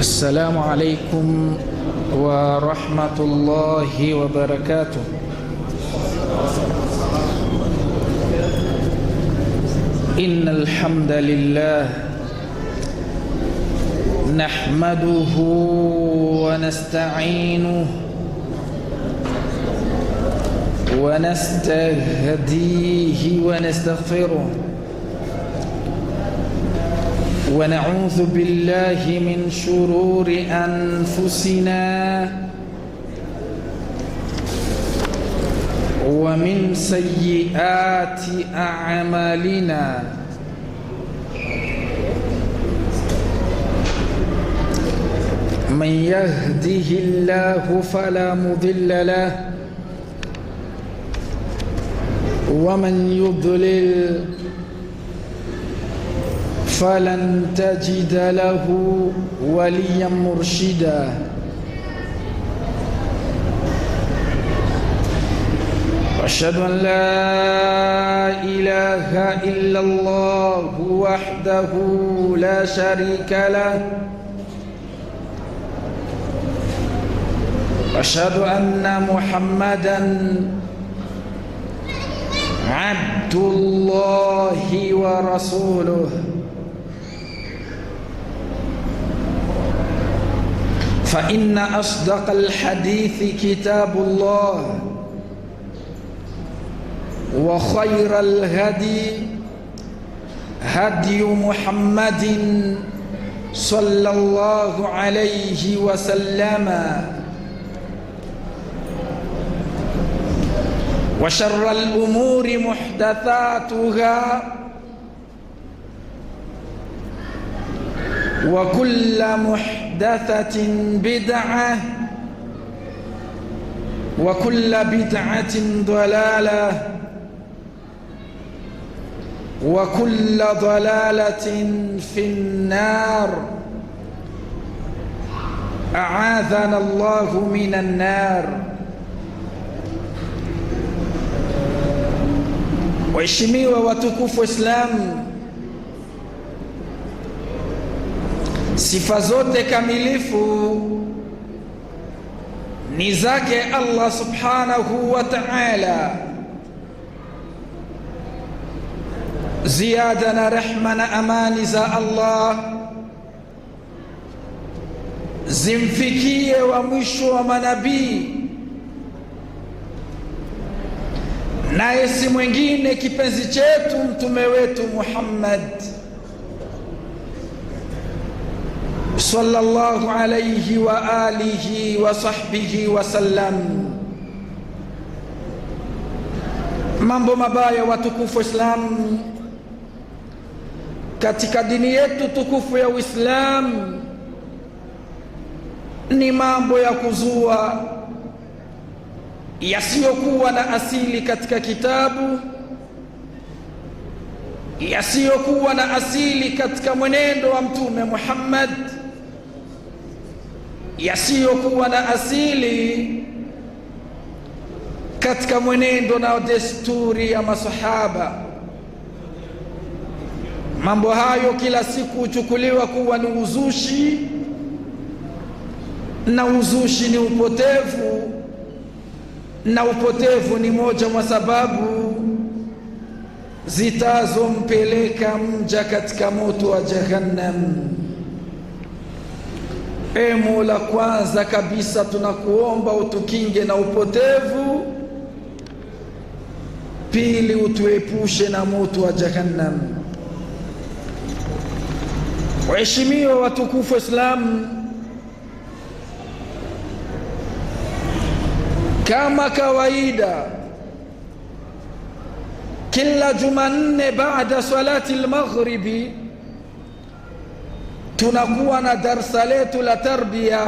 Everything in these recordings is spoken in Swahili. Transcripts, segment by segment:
السلام عليكم ورحمة الله وبركاته. إن الحمد لله نحمده ونستعينه ونستهديه ونستغفره ونعوذ بالله من شرور أنفسنا ومن سيئات أعمالنا. من يهده الله فلا مضل له ومن يضلل فلن تجد له وليا مرشدا. واشهد ان لا اله الا الله وحده لا شريك له، واشهد ان محمدا عبد الله ورسوله. فإن أصدق الحديث كتاب الله، وخير الهدي هدي محمد صلى الله عليه وسلم، وشر الأمور محدثاتها، وكل محدثة بدعة، وكل بدعة ضلالة، وكل ضلالة في النار. أعاذنا الله من النار. Waheshimiwa watukufu wa Islamu, sifa zote kamilifu ni zake Allah subhanahu wa ta'ala. Ziada na rehma na amani za Allah zimfikie wa mwisho wa manabii, naye si mwingine kipenzi chetu mtume wetu Muhammad sallallahu alayhi wa alihi wa sahbihi wa sallam. Mambo mabaya watukufu wa Islam katika dini yetu tukufu ya Uislamu ni mambo ya kuzua yasiyokuwa na asili katika kitabu, yasiyokuwa na asili katika mwenendo wa mtume Muhammad, yasiyokuwa na asili katika mwenendo na desturi ya masahaba. Mambo hayo kila siku huchukuliwa kuwa ni uzushi, na uzushi ni upotevu, na upotevu ni moja mwa sababu zitazompeleka mja katika moto wa Jahannam. Ee Mola, kwanza kabisa tunakuomba utukinge na upotevu, pili utuepushe na moto wa Jahannam. Waheshimiwa watukufu wa Islam, kama kawaida kila Jumanne baada salati al-maghribi tunakuwa na darsa letu la tarbia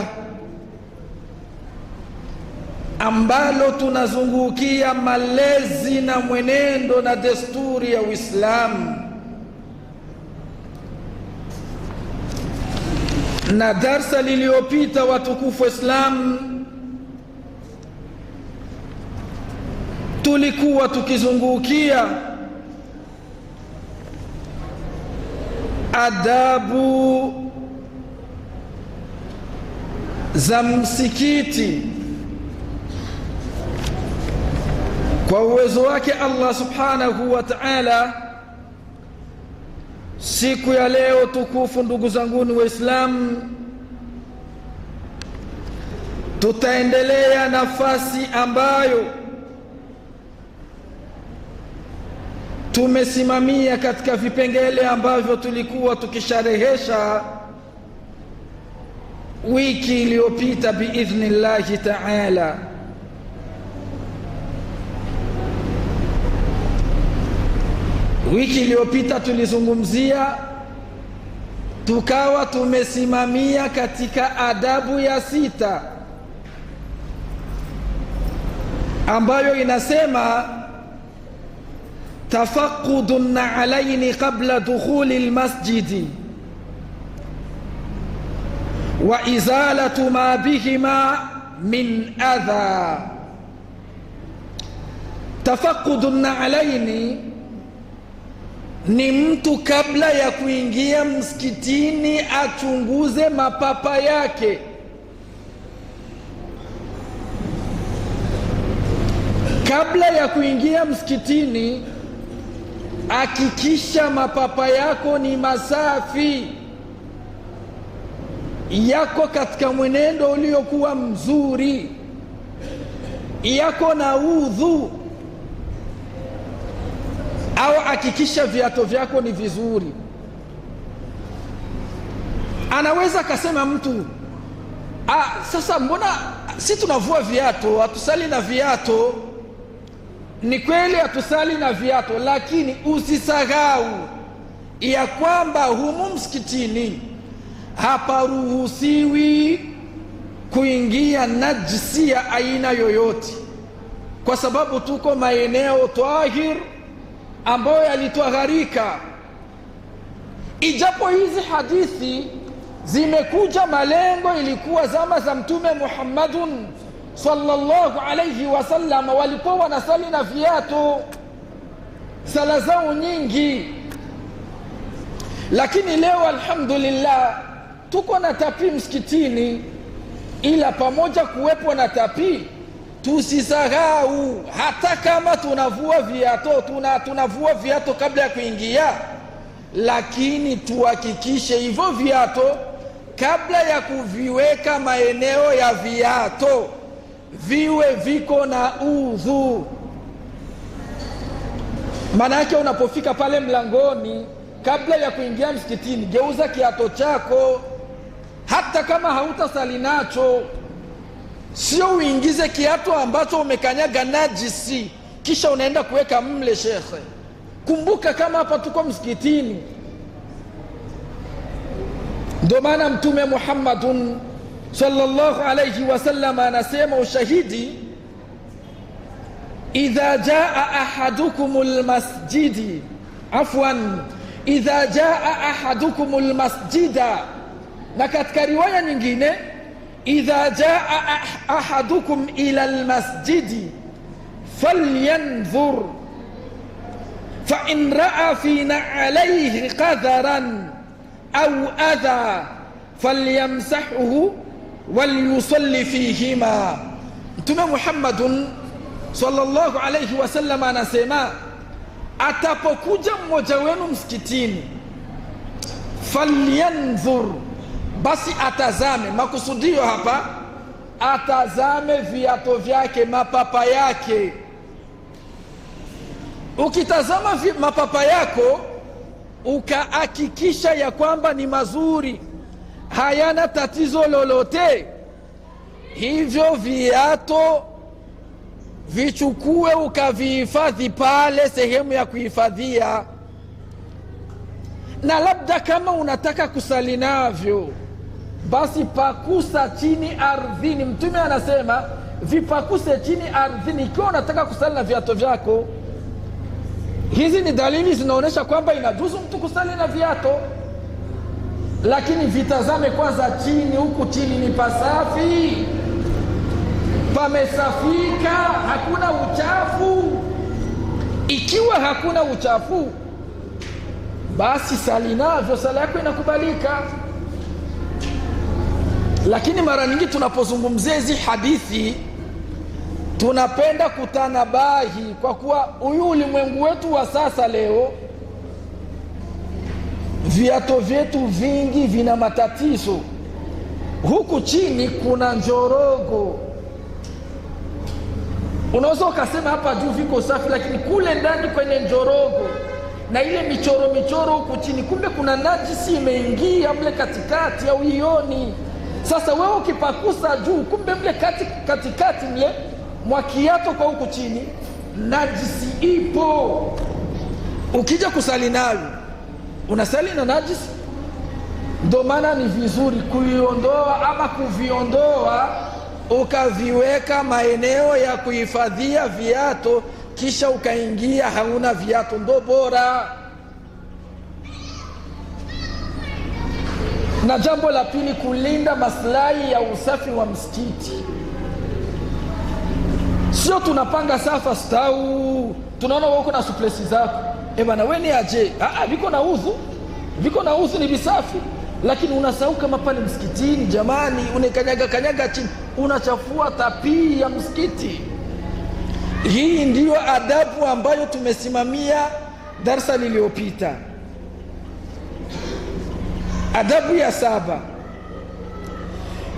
ambalo tunazungukia malezi na mwenendo na desturi ya Uislamu. Na darsa lililopita watukufu wa Islam tulikuwa tukizungukia adabu za msikiti. Kwa uwezo wake Allah subhanahu wa ta'ala, siku ya leo tukufu, ndugu zanguni Waislamu, tutaendelea nafasi ambayo tumesimamia katika vipengele ambavyo tulikuwa tukisharehesha wiki iliyopita biidhnillahi ta'ala. Wiki iliyopita tulizungumzia, tukawa tumesimamia katika adabu ya 6 ambayo inasema tafaqqudu an-na'alaini qabla dukhuli al-masjidi wa izalatu ma bihima min adha. Tafaqqudu an-na'alaini ni mtu kabla ya kuingia msikitini achunguze mapapa yake. Kabla ya kuingia msikitini, hakikisha mapapa yako ni masafi, yako katika mwenendo uliokuwa mzuri, yako na udhu, au hakikisha viatu vyako ni vizuri. Anaweza kasema mtu, sasa mbona si tunavua viatu, hatusali na viatu? Ni kweli hatusali na viatu, lakini usisahau ya kwamba humu msikitini haparuhusiwi kuingia najisi ya aina yoyote, kwa sababu tuko maeneo tahir ambayo yalitwaharika. Ijapo hizi hadithi zimekuja, malengo ilikuwa zama za Mtume Muhammadun sallallahu alayhi wasallam, walikuwa wanasali na viatu sala zao nyingi. Lakini leo alhamdulillah tuko na tapi msikitini, ila pamoja kuwepo na tapi, tusisahau hata kama tunavua viatu, tunavua viatu kabla ya kuingia, lakini tuhakikishe hivyo viatu kabla ya kuviweka maeneo ya viatu viwe viko na udhu. Maana yake unapofika pale mlangoni, kabla ya kuingia msikitini, geuza kiatu chako, hata kama hautasali nacho. Sio uingize kiatu ambacho umekanyaga najisi kisha unaenda kuweka mle. Shekhe, kumbuka kama hapa tuko msikitini. Ndio maana Mtume Muhammadun sallallahu alayhi wasallam anasema, ushahidi, idha jaa ahadukumul masjidi, afwan, idha jaa ahadukumul masjida. Na katika riwaya nyingine, idha jaa ahadukum ila almasjidi falyanzur fa in raa fi na'alayhi qadharan au adha falyamsahuhu walyusalli fihima. Mtume Muhammadun sallallahu alayhi wasallam anasema, atapokuja mmoja wenu msikitini, falyanzur, basi atazame. Makusudio hapa, atazame viatu vyake, mapapa yake. Ukitazama mapapa yako ukahakikisha ya kwamba ni mazuri, hayana tatizo lolote, hivyo viatu vichukue ukavihifadhi pale sehemu ya kuhifadhia. Na labda kama unataka kusali navyo, basi pakusa chini ardhini. Mtume anasema vipakuse chini ardhini ikiwa unataka kusali na viatu vyako. Hizi ni dalili zinaonyesha kwamba inajuzu mtu kusali na viatu, lakini vitazame kwanza chini. Huku chini ni pasafi, pamesafika, hakuna uchafu. Ikiwa hakuna uchafu, basi sali navyo, sala yako inakubalika. Lakini mara nyingi tunapozungumzia hizi hadithi tunapenda kutanabahi, kwa kuwa huyu ulimwengu wetu wa sasa leo, viato vyetu vingi vina matatizo. Huku chini kuna njorogo. Unaweza ukasema hapa juu viko safi, lakini kule ndani kwenye njorogo na ile michoro huku chini, kumbe kuna najisi imeingia mle katikati au ioni. Sasa wewe ukipakusa juu, kumbe mle katikati mle mwa kiato kwa huku chini najisi ipo. Ukija kusali nayo unasali na najisi. Ndio maana ni vizuri kuiondoa ama kuviondoa, ukaviweka maeneo ya kuhifadhia viato, kisha ukaingia hauna viato, ndo bora. Na jambo la pili, kulinda maslahi ya usafi wa msikiti. Sio tunapanga safa stau, tunaona wako na suplesi zako, bana wewe ni aje, viko na udhu ni visafi, lakini unasahau kama pale msikitini, jamani, unakanyaga chini, unachafua tapii ya msikiti. Hii ndiyo adabu ambayo tumesimamia darsa lililopita. Adabu ya 7,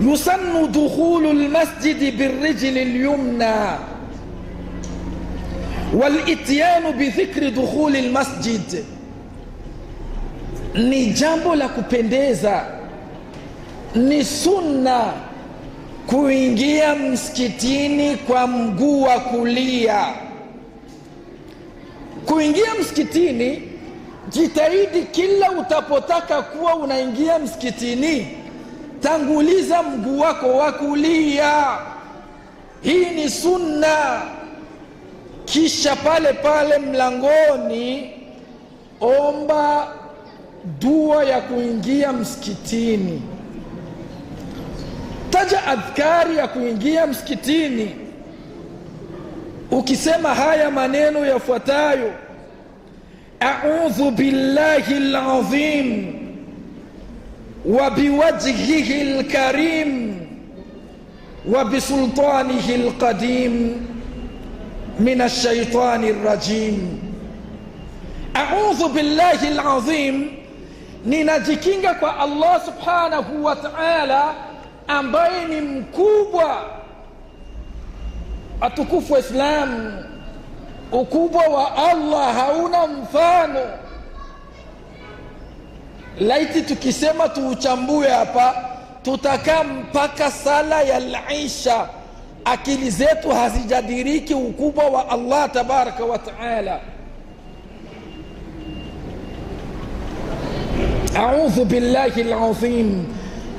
yusannu dukhulu almasjidi birrijli alyumna walityanu bidhikri dukhuli almasjid. Ni jambo la kupendeza, ni sunna kuingia msikitini kwa mguu wa kulia. Kuingia msikitini, jitahidi kila utapotaka kuwa unaingia msikitini, tanguliza mguu wako wa kulia. Hii ni sunna. Kisha pale mlangoni omba dua ya kuingia msikitini. Taja adhkari ya kuingia msikitini, ukisema haya maneno yafuatayo: a'udhu billahi al-azim wa biwajhihi al-karim wa bisultanihi al-qadim min ash-shaytani ar-rajim. A'udhu billahi al-azim, ninajikinga kwa Allah subhanahu wa ta'ala ambaye ni mkubwa. Atukufu wa Islam, ukubwa wa Allah hauna mfano. Laiti tukisema tuuchambue hapa, tutakaa mpaka sala ya al-Isha, akili zetu hazijadiriki ukubwa wa Allah tabaraka wa taala. A'udhu billahi al-azim,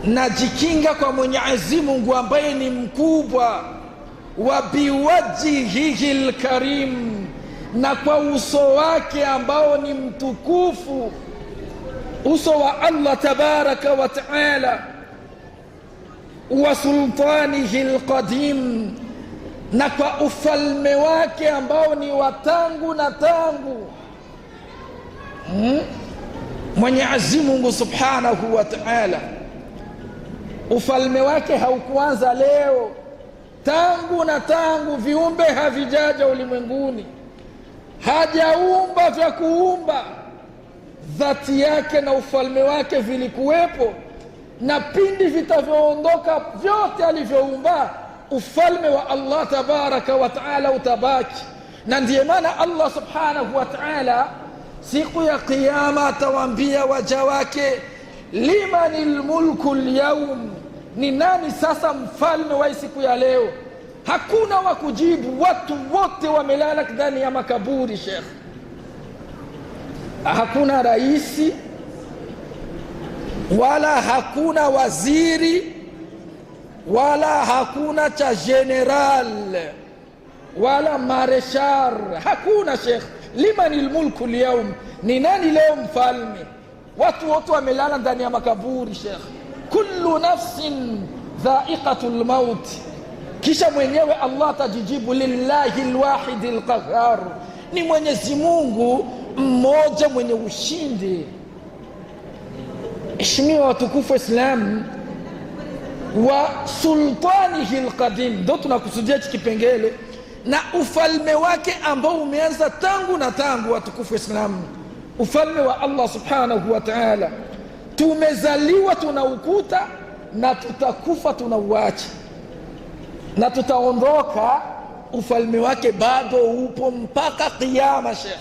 najikinga kwa Mwenyezi Mungu ambaye ni mkubwa. Wa biwajhihi al-karim, na kwa uso wake ambao ni mtukufu, uso wa Allah tabaraka wa taala. Wa sultanihi al-qadim, na kwa ufalme wake ambao ni wa tangu na tangu. Mwenyezi Mungu subhanahu wa ta'ala, ufalme wake haukuanza leo, tangu na tangu viumbe havijaja ulimwenguni. Hajaumba vya kuumba, dhati yake na ufalme wake vilikuwepo, na pindi vitavyoondoka vyote alivyoumba, ufalme wa Allah tabaraka wa ta'ala utabaki. Na ndiye maana Allah subhanahu wa ta'ala siku ya Kiyama atawaambia waja wake, limanil mulku al-yawm, ni nani sasa mfalme wa siku ya leo? Hakuna wa kujibu, watu wote wamelala ndani ya makaburi. Sheikh, hakuna raisi wala hakuna waziri wala hakuna cha general wala mareshal, hakuna. Sheikh, limanil mulku al-yawm, ni nani leo mfalme? Watu wote wamelala ndani ya makaburi. Sheikh, kullu nafsin dha'iqatul maut. Kisha mwenyewe Allah tajijibu, lillahi al-wahid al-qahhar, ni Mwenyezi Mungu mmoja mwenye ushindi. Heshimiwa watukufu Islam, wa sultanihi alqadim, ndo tunakusudia hiki kipengele, na ufalme wake ambao umeanza tangu na tangu. Watukufu Islamu, ufalme wa Allah subhanahu wa ta'ala, tumezaliwa tunaukuta na tutakufa tunauacha na tutaondoka. Ufalme wake bado upo mpaka kiyama, Sheikh,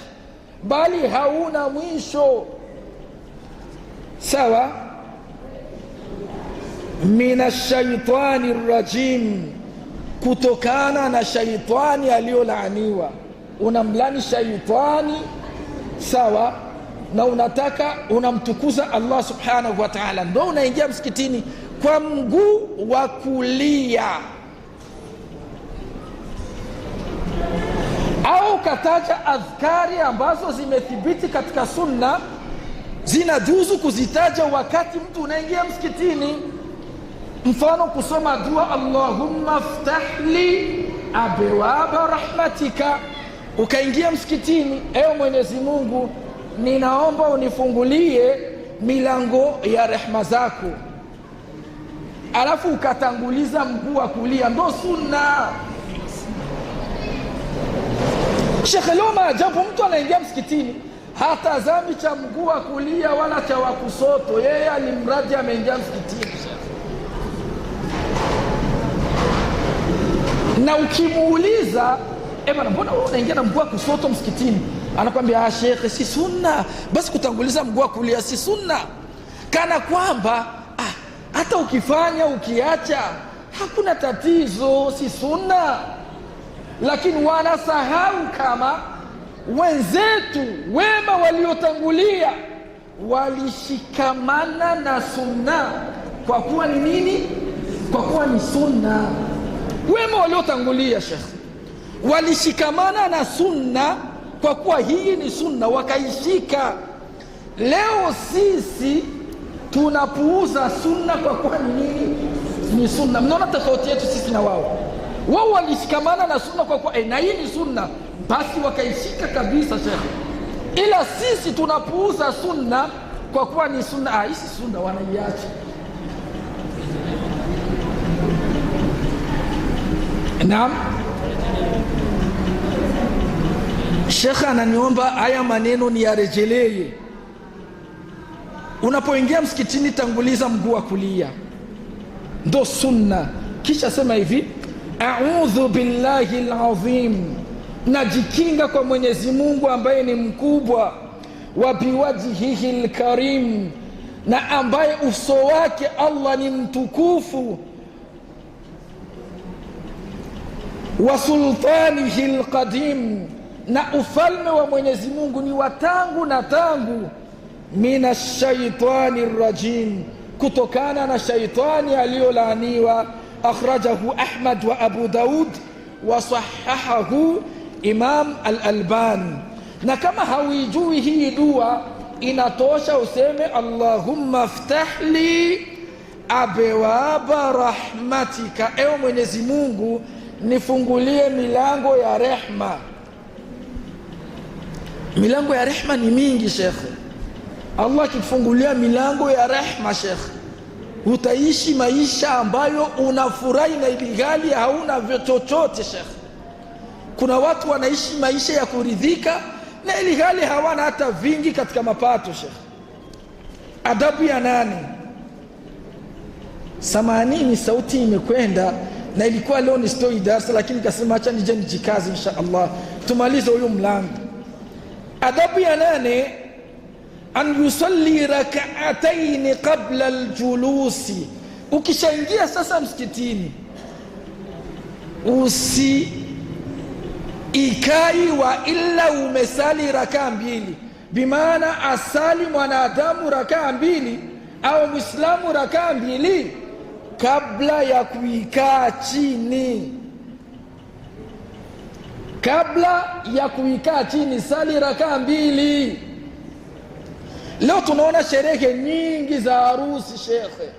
bali hauna mwisho. Sawa. Minash shaitani rajim, kutokana na shaitani aliyolaaniwa. Unamlani shaitani, sawa, na unataka unamtukuza Allah subhanahu wa ta'ala, ndo unaingia msikitini kwa mguu wa kulia, au kataja adhkari ambazo zimethibiti katika sunna, zinajuzu kuzitaja wakati mtu unaingia msikitini. Mfano kusoma dua Allahumma ftahli abwaba rahmatika. Ukaingia msikitini, ewe Mwenyezi Mungu, ninaomba unifungulie milango ya rehema zako, alafu ukatanguliza mguu wa kulia, ndo sunna. Sheikh, leo maajabu, mtu anaingia msikitini hatazami cha mguu wa kulia wala cha wa kusoto, yeye alimradi ameingia msikitini. Na ukimuuliza, bwana, mbona wewe unaingia na mguu wa kusoto msikitini? Anakuambia, Sheikh, si sunna. Basi kutanguliza mguu wa kulia si sunna, kana kwamba hata ukifanya ukiacha hakuna tatizo, si sunna. Lakini wanasahau kama wenzetu wema waliotangulia walishikamana na sunna kwa kuwa ni nini? Kwa kuwa ni sunna. Wema waliotangulia, Sheikh, walishikamana na sunna kwa kuwa hii ni sunna, wakaishika. Leo sisi tunapuuza sunna kwa kuwa ni nini? Ni sunna. Mnaona tofauti yetu sisi na wao? Wao walishikamana na sunna kwa kuwa na hii ni sunna, basi wakaishika kabisa, Sheikh. Ila sisi tunapuuza sunna kwa kuwa ni sunna, hii si sunna, wanaiacha. Naam. Sheikh ananiomba haya maneno ni yarejelee. Unapoingia msikitini, tanguliza mguu wa kulia, ndo sunna. Kisha sema hivi, a'udhu billahi alazim, najikinga kwa Mwenyezi Mungu ambaye ni mkubwa, wa biwajhihi alkarim, na ambaye uso wake Allah ni mtukufu, wa sultanihi alqadim, na ufalme wa Mwenyezi Mungu ni wa tangu na tangu. Minash shaitani rajim, kutokana na shaitani aliyolaaniwa. Akhrajahu Ahmad wa Abu Daud wa sahahahu Imam al-Albani. Na kama hauijui hii dua, inatosha useme Allahumma ftahli abwaba rahmatika, ewe Mwenyezi Mungu, nifungulie milango ya rehma. Milango ya rehma ni mingi, Sheikh. Allah akifungulia milango ya rehma, Sheikh, utaishi maisha ambayo unafurahi na ilihali hauna chochote, Sheikh. Kuna watu wanaishi maisha ya kuridhika na ilihali hawana hata vingi katika mapato, Sheikh. Adabu ya 8. Samanini, sauti imekwenda na ilikuwa leo ni story darasa, lakini kasema acha nije nijikaze insha Allah tumalize huyo mlango. Adabu ya 8, an yusalli rak'atayn qabla aljulusi. Ukishaingia sasa msikitini, ikai wa illa umesali rakaa 2, bimaana asali mwanadamu rakaa 2 au muislamu rakaa 2 kabla ya kuikaa chini. Kabla ya kuikaa chini, sali rakaa 2. Leo tunaona sherehe nyingi za harusi, shekhe.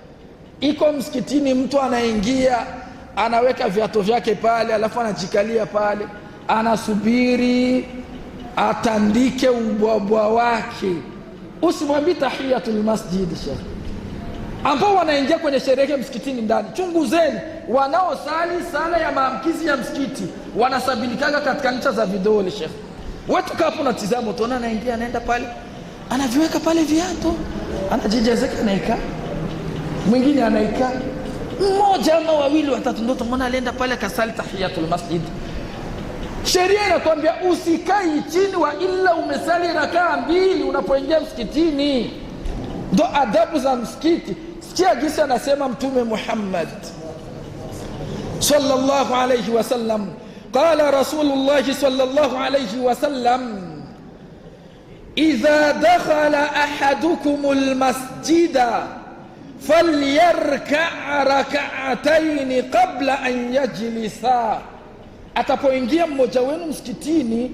Iko msikitini, mtu anaingia, anaweka viatu vyake pale, alafu anajikalia pale, anasubiri atandike ubwabwa wake. Usimwambie tahiyatul masjid, shekhe. ambao wanaingia kwenye sherehe msikitini ndani. Chunguzeni, wanaosali sala ya maamkizi ya msikiti wanasabilikaga katika ncha za vidole. Sheikh wetu kapo na tizamo, tuona anaingia, anaenda pale, anaviweka pale viatu, anajijezeka, anaika mwingine, anaika mmoja ama wawili watatu, ndio tumeona alienda pale kasali tahiyatul masjid. Sheria inakwambia usikai chini wa illa umesali rakaa 2 unapoingia msikitini. Ndo adabu za msikiti. Sikia jinsi anasema Mtume Muhammad sallallahu alayhi wasallam, qala Rasulullah sallallahu alayhi wasallam, idha dakhala ahadukumul masjida falyarka' rak'atayn qabla an yajlisa, atapoingia mmoja wenu msikitini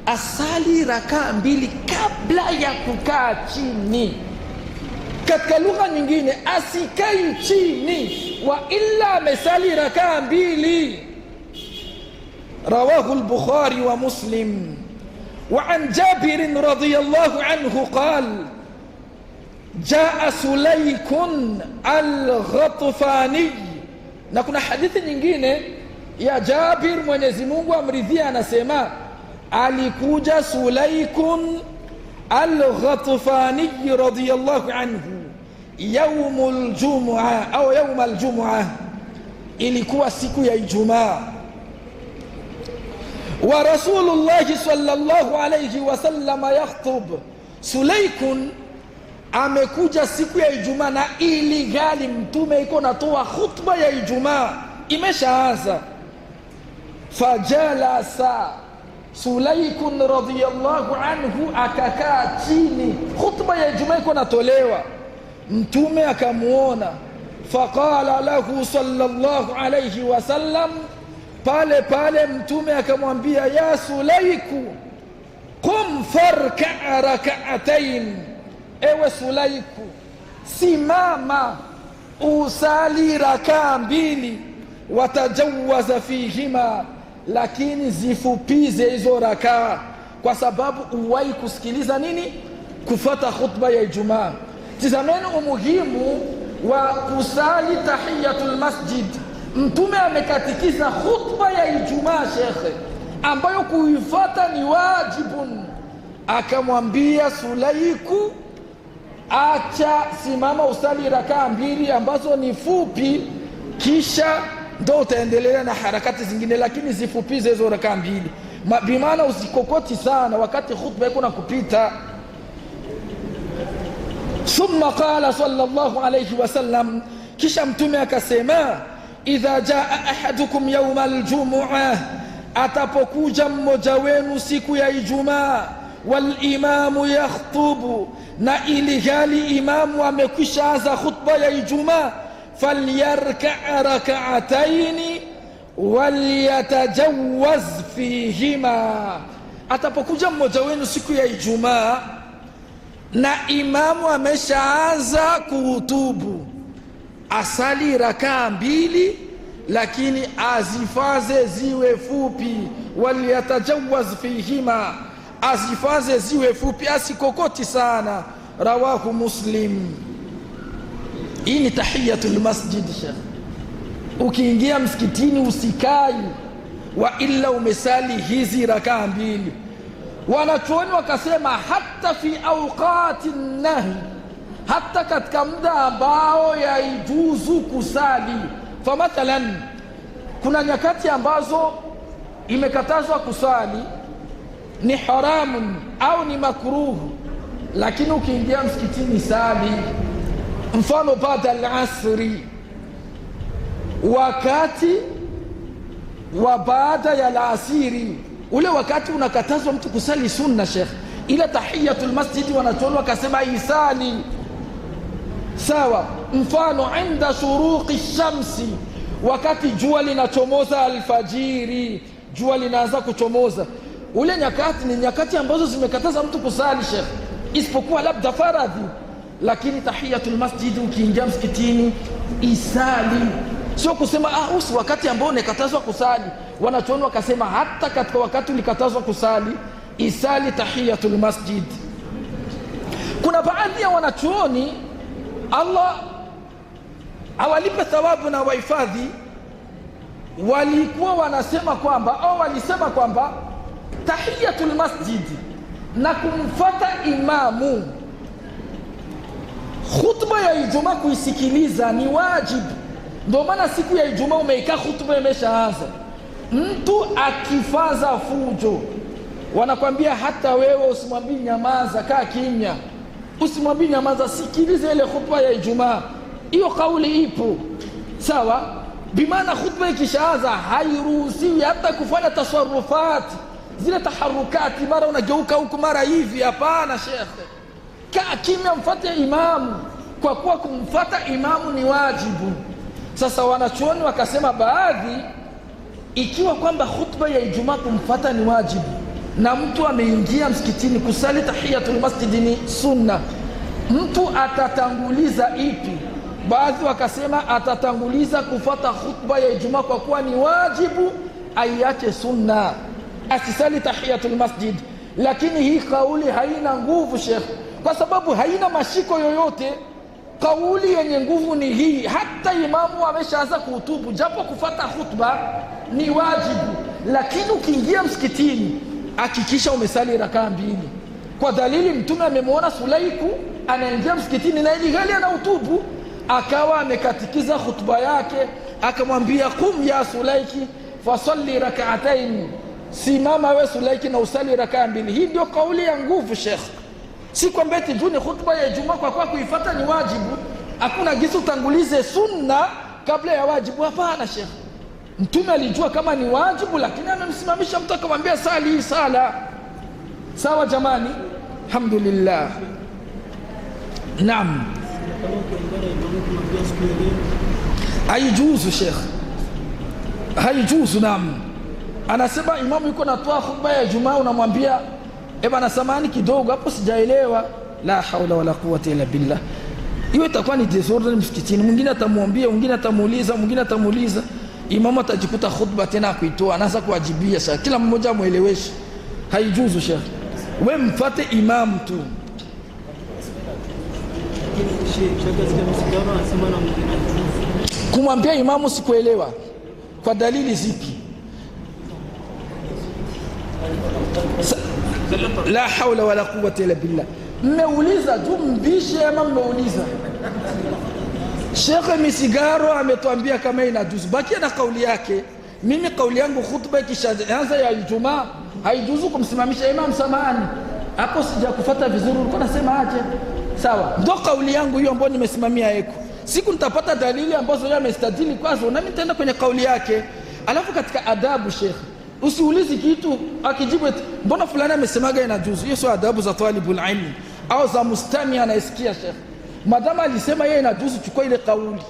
asali rakaa 2 kabla ya kukaa chini. Katika lugha nyingine asikai chini wa illa amesali rakaa 2. Rawahu al-Bukhari wa Muslim. Wa an Jabir radhiyallahu anhu qala jaa Sulaykun al-Ghatfani. Na kuna hadithi nyingine ya Jabir, Mwenyezi Mungu amridhia, anasema alikuja Sulaykun al-Ghatfani radhiyallahu anhu yaumul jum'a au yaumal jum'a, ilikuwa siku ya Ijumaa. Wa Rasulullah sallallahu alayhi wasallam yakhutub, Sulaykun amekuja siku ya Ijumaa na ili gali mtume iko natoa khutba ya Ijumaa imeshaanza. Fajalasa Sulaykun radhiyallahu anhu akakaa chini, khutba ya Ijumaa iko natolewa. Mtume akamuona, faqala lahu sallallahu alayhi wasallam, pale pale mtume akamwambia, ya Sulayku qum farka' rak'atayn, ewe Sulayku simama usali rakaa 2, watajawaza fihima, lakini zifupize hizo rakaa, kwa sababu uwai kusikiliza nini? Kufuata khutba ya Ijumaa. Tizameni umuhimu wa kusali tahiyatul masjid. Mtume amekatikiza khutba ya Ijumaa shekhe, ambayo kuifuata ni wajibun. Akamwambia Sulayku, acha simama usali rakaa 2 ambazo ni fupi, kisha ndo utaendelea na harakati zingine, lakini zifupize hizo rakaa 2. Bimaana usikokoti sana wakati khutba iko na kupita. Thumma qala sallallahu alayhi wasallam, kisha mtume akasema, idha jaa ahadukum yawma aljumu'ah, atapokuja mmoja wenu siku ya Ijumaa, wal imamu yakhtubu, na ili hali imamu amekwisha anza khutba ya Ijumaa, falyarka' rak'atayn walyatajawaz fihima. Atapokuja mmoja wenu siku ya Ijumaa na imamu ameshaanza kuhutubu, asali rakaa 2, lakini azifaze ziwe fupi. Walyatajawaz fihima, azifaze ziwe fupi, asikokoti sana. Rawahu Muslim. Hii ni tahiyatul masjid. Ukiingia msikitini usikai wa illa umesali hizi rakaa 2. Wanachuoni wakasema hata fi awqati nahi, hata katika muda ambao yaijuzu kusali. Fa mathalan, kuna nyakati ambazo imekatazwa kusali, ni haramun au ni makruhu, lakini ukiingia msikitini sali. Mfano baada al-asri, wakati wa baada ya al-asiri, ule wakati unakatazwa mtu kusali sunna shekh, ila tahiyatul masjid wanachuoni wakasema isali sawa. Mfano inda shuruqi shamsi, wakati jua linachomoza alfajiri, jua linaanza kuchomoza, ule nyakati ni nyakati ambazo zimekataza mtu kusali shekh, isipokuwa labda faradhi. Lakini tahiyatul masjid ukiingia msikitini isali, sio kusema usi wakati ambao nekatazwa kusali. Wanachuoni wakasema hata katika wakati ulikatazwa kusali isali tahiyatul masjid. Kuna baadhi ya wanachuoni Allah awalipe thawabu na wahifadhi, walikuwa wanasema kwamba au walisema kwamba tahiyatul masjid na kumfuata imamu, khutba ya Ijumaa kuisikiliza ni wajibu. Ndio maana siku ya Ijumaa umeikaa, khutba imeshaanza, mtu akifaza fujo wanakwambia hata wewe usimwambie nyamaza, kaa kimya, usimwambie nyamaza, sikilize ile khutba ya Ijumaa. Hiyo kauli ipo sawa, bimaana khutba ikishaanza hairuhusiwi hata kufanya tasarufati, zile taharukati, mara unageuka huku mara hivi. Hapana shekhe, kaa kimya, mfuate imamu, kwa kuwa kumfuata imamu ni wajibu. Sasa wanachuoni wakasema baadhi, ikiwa kwamba khutba ya Ijumaa kumfuata ni wajibu na mtu ameingia msikitini kusali tahiyatul masjid ni sunna, mtu atatanguliza ipi? Baadhi wakasema atatanguliza kufuata khutba ya Ijumaa kwa kuwa ni wajibu, aiache sunna, asisali tahiyatul masjid. Lakini hii kauli haina nguvu Sheikh, kwa sababu haina mashiko yoyote. Kauli yenye nguvu ni hii, hata imamu ameshaanza kuhutubu, japo kufuata khutba ni wajibu, lakini ukiingia msikitini hakikisha umesali rakaa 2, kwa dalili Mtume amemwona Sulaiku anaingia msikitini na ili ghali anahutubu, akawa amekatikiza khutba yake, akamwambia kum ya Sulaiki fasalli rak'atayn, simama we Sulaiki na usali rakaa 2. Hii ndio kauli ya nguvu Sheikh, si kwamba eti juni khutba ya Ijumaa kwa kuifuata ni wajibu, hakuna gisu tangulize sunna kabla ya wajibu. Hapana Sheikh, Mtume alijua kama ni wajibu, lakini amemsimamisha mtu akamwambia sali hii sala. Sawa jamani, alhamdulillah. Naam, haijuzu Sheikh, haijuzu. Naam, anasema imamu yuko natoa khutba ya Ijumaa, unamwambia bana samani kidogo hapo sijaelewa. La haula wala quwwata illa billah. Hiyo itakuwa ni disorder msikitini. Mwingine atamwambia, mwingine atamuuliza, mwingine atamuuliza, imamu atajikuta khutba tena kuitoa, anaanza kuwajibia. Sasa kila mmoja amueleweshe. Haijuzu Sheikh, wewe mfuate imamu tu. Kumwambia imamu sikuelewa kwa dalili zipi? La haula wala quwwata illa billah. Mmeuliza tu mbishe ama mmeuliza? Sheikh Misigaro ametuambia kama inajuzu, bakia na kauli yake. Mimi kauli yangu, khutba ikishaanza ya Ijumaa haijuzu kumsimamisha imam. Samahani, hapo sijakufuata vizuri, ulikuwa unasema aje? Sawa, ndio kauli yangu hiyo ambayo nimesimamia eko. Siku nitapata dalili ambazo yeye amestadili kwazo, na mimi nitaenda kwenye kauli yake. Alafu katika adabu Sheikh, usiulizi kitu akijibu mbona fulani amesemaga inajuzu. Hiyo sio adabu za talibul ilm au za mustami anayesikia Sheikh. Madama alisema yeye inajuzu, chukua ile kauli.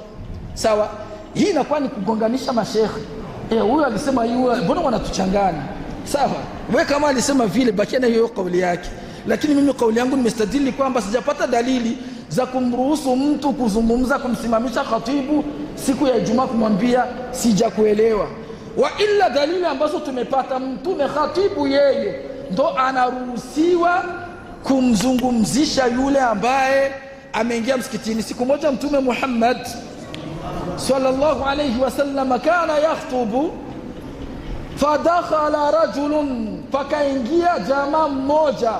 Sawa, hii inakuwa ni kugonganisha mashekhi. Huyo alisema hiyo, mbona wanatuchanganya? Sawa, wewe kama alisema vile, bakia na hiyo kauli yake. Lakini mimi kauli yangu nimestadili kwamba sijapata dalili za kumruhusu mtu kuzungumza, kumsimamisha khatibu siku ya Ijumaa kumwambia sijakuelewa. Wa illa dalili ambazo tumepata, Mtume khatibu yeye ndo anaruhusiwa kumzungumzisha yule ambaye ameingia msikitini. Siku moja Mtume Muhammad sallallahu alayhi wasallam kana yakhtubu, fadakhala rajulun, pakaingia jamaa mmoja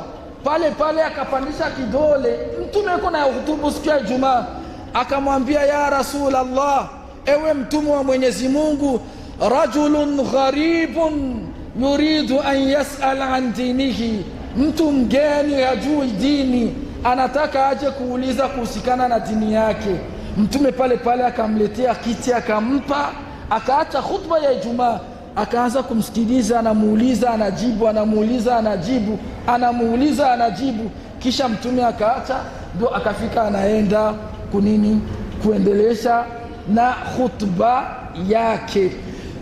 pale pale, akapandisha kidole. Mtume yuko na hutubu siku ya Ijumaa, akamwambia ya Rasulullah, ewe mtume wa Mwenyezi Mungu, rajulun gharibun yuridu an yas'al an dinihi, mtu mgeni hajui dini, anataka aje kuuliza kuhusikana na dini yake. Mtume pale pale akamletea kiti, akampa, akaacha khutba ya Ijumaa, akaanza kumsikiliza. Anamuuliza anajibu, anamuuliza anajibu, anamuuliza anajibu. Kisha Mtume akaacha, ndio akafika anaenda kunini, kuendelesha na khutba yake.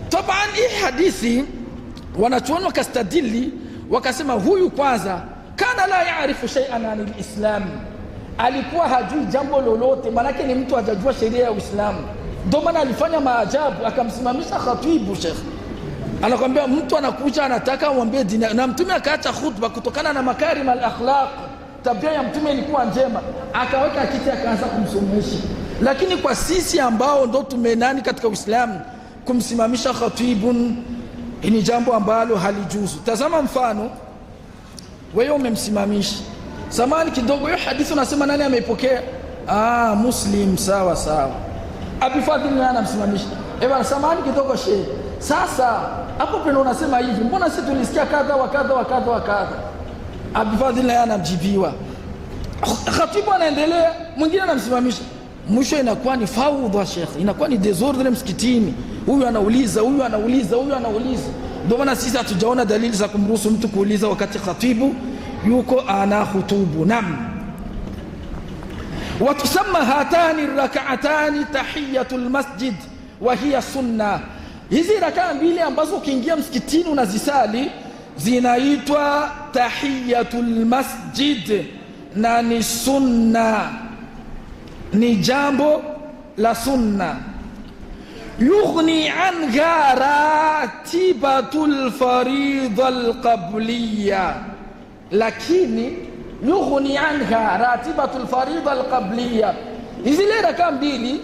Tabani hii hadithi wanachuoni wakastadili, wakasema huyu kwanza kana la yaarifu shay'an anil Islam, alikuwa hajui jambo lolote, manake ni mtu hajajua sheria ya Uislamu. Ndio maana alifanya maajabu, akamsimamisha khatibu. Sheikh anakuambia mtu anakuja anataka amwambie dini, na Mtume akaacha khutba kutokana na makarim al akhlaq. Tabia ya Mtume ilikuwa njema, akaweka kiti akaanza kumsomesha. Lakini kwa sisi ambao ndo tumenani katika Uislamu, kumsimamisha khatibun ni jambo ambalo halijuzu. Tazama mfano, wewe umemsimamisha, samani kidogo, hiyo hadithi unasema nani ameipokea? Muslim. Sawa sawa. Abi Fadhil nani anamsimamisha? Samani kidogo shehe, sasa hapo pendo unasema hivi, mbona sisi tulisikia kadha wa kadha wa kadha wa kadha? Abi Fadhil naye anamjibiwa, khatibu anaendelea, mwingine anamsimamisha, mwisho inakuwa ni faudha shekhi, inakuwa ni desordre msikitini. Huyu anauliza, huyu anauliza, huyu anauliza. Ndio maana sisi hatujaona dalili za kumruhusu mtu kuuliza wakati khatibu yuko ana khutubu. Watusamma hatani rak'atani tahiyatul masjid wa hiya sunna. Hizi rakaa mbili ambazo ukiingia msikitini unazisali zinaitwa tahiyatul masjid na ni sunna, ni jambo la sunna. Yughni anha ratibatul faridha alqabliya, lakini yughni anha ratibatul faridha alqabliya, zile rakaa mbili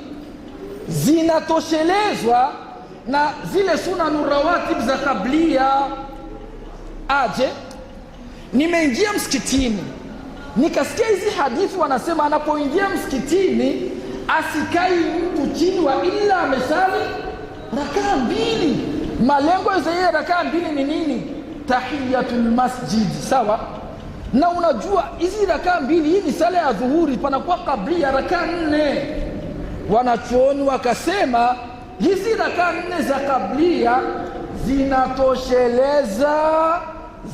zinatoshelezwa na zile sunanu rawatib za kablia. Aje, nimeingia msikitini nikasikia hizi hadithi wanasema anapoingia msikitini asikai mtu chini wa illa amesali rakaa mbili. Malengo ya zile rakaa mbili ni nini? Tahiyatul masjid. Sawa. Na unajua hizi rakaa mbili, hii ni sala ya dhuhuri, panakuwa kablia rakaa 4. Wanachuoni wakasema hizi rakaa 4 za kablia zinatosheleza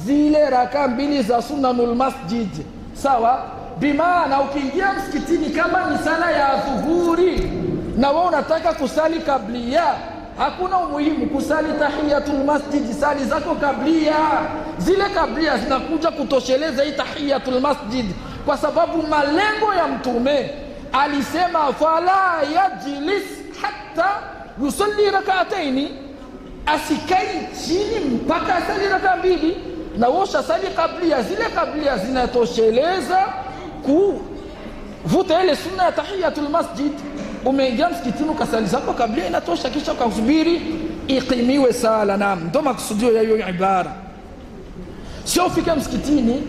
zile rakaa mbili za sunanul masjid. Sawa. Bimaana ukiingia msikitini kama ni sala ya dhuhuri na wewe unataka kusali kablia, hakuna umuhimu kusali tahiyatul masjid, sali zako kablia. Zile kablia zinakuja kutosheleza hii tahiyatul masjid, kwa sababu malengo ya Mtume alisema fala yajlis hatta yusalli rak'ataini, asikai chini mpaka asali rakaa mbili. Na wosha sali kablia, zile kablia zinatosheleza kuvuta ile sunna ya tahiyatul masjid. Umeingia msikitini ukasali zako kablia, inatosha, kisha ukasubiri iqimiwe sala. Naam, ndio makusudio ya hiyo ibara. Sio ufike msikitini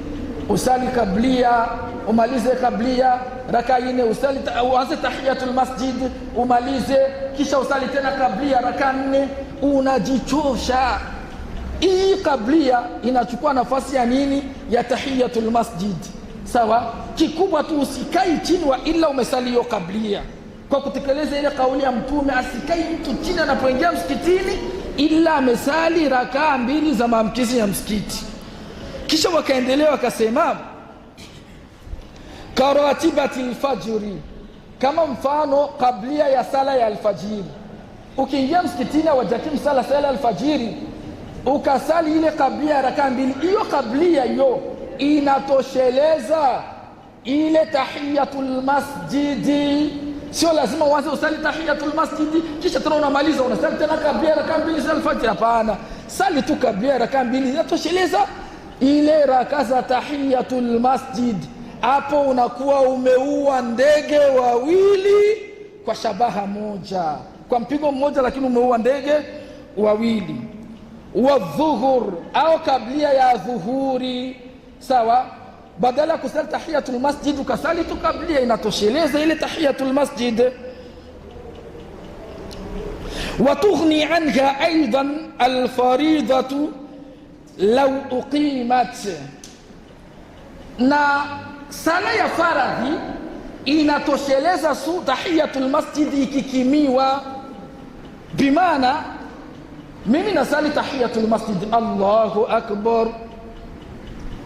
usali kablia umalize kablia rakaa 4, usali uanze tahiyatul masjid umalize, kisha usali tena kablia rakaa 4, unajichosha. Hii kablia inachukua nafasi ya nini? Ya tahiyatul masjid. Sawa. Kikubwa tu usikai chini wa ila umesali hiyo kablia, kwa kutekeleza ile kauli ya Mtume, asikai mtu chini anapoingia msikitini ila amesali rakaa 2 za maamkizi ya msikiti. Kisha wakaendelea wakasema karatibati alfajri, kama mfano kablia ya sala ya alfajiri. Ukiingia msikitini wajakim sala alfajiri ukasali ile kablia rakaa 2, hiyo kablia hiyo inatosheleza ile tahiyatul masjidi. Sio lazima uanze usali tahiyatul masjidi kisha tena unamaliza unasali tena kablia rakaa 2 za alfajiri. Hapana, sali tu kablia rakaa 2 inatosheleza ile rakaa za tahiyatul masjid. Hapo unakuwa umeua ndege wawili kwa shabaha moja, kwa mpigo mmoja, lakini umeua ndege wawili. Wa dhuhur au kablia ya dhuhuri. Sawa. Badala ya kusali tahiyatul masjid ukasali tu kablia, inatosheleza ile tahiyatul masjid. Wa tughni anha aidan alfaridatu law uqimat, na sala ya faradhi inatosheleza su tahiyatul masjid ikikimiwa. Bimaana mimi nasali tahiyatul masjid Allahu akbar,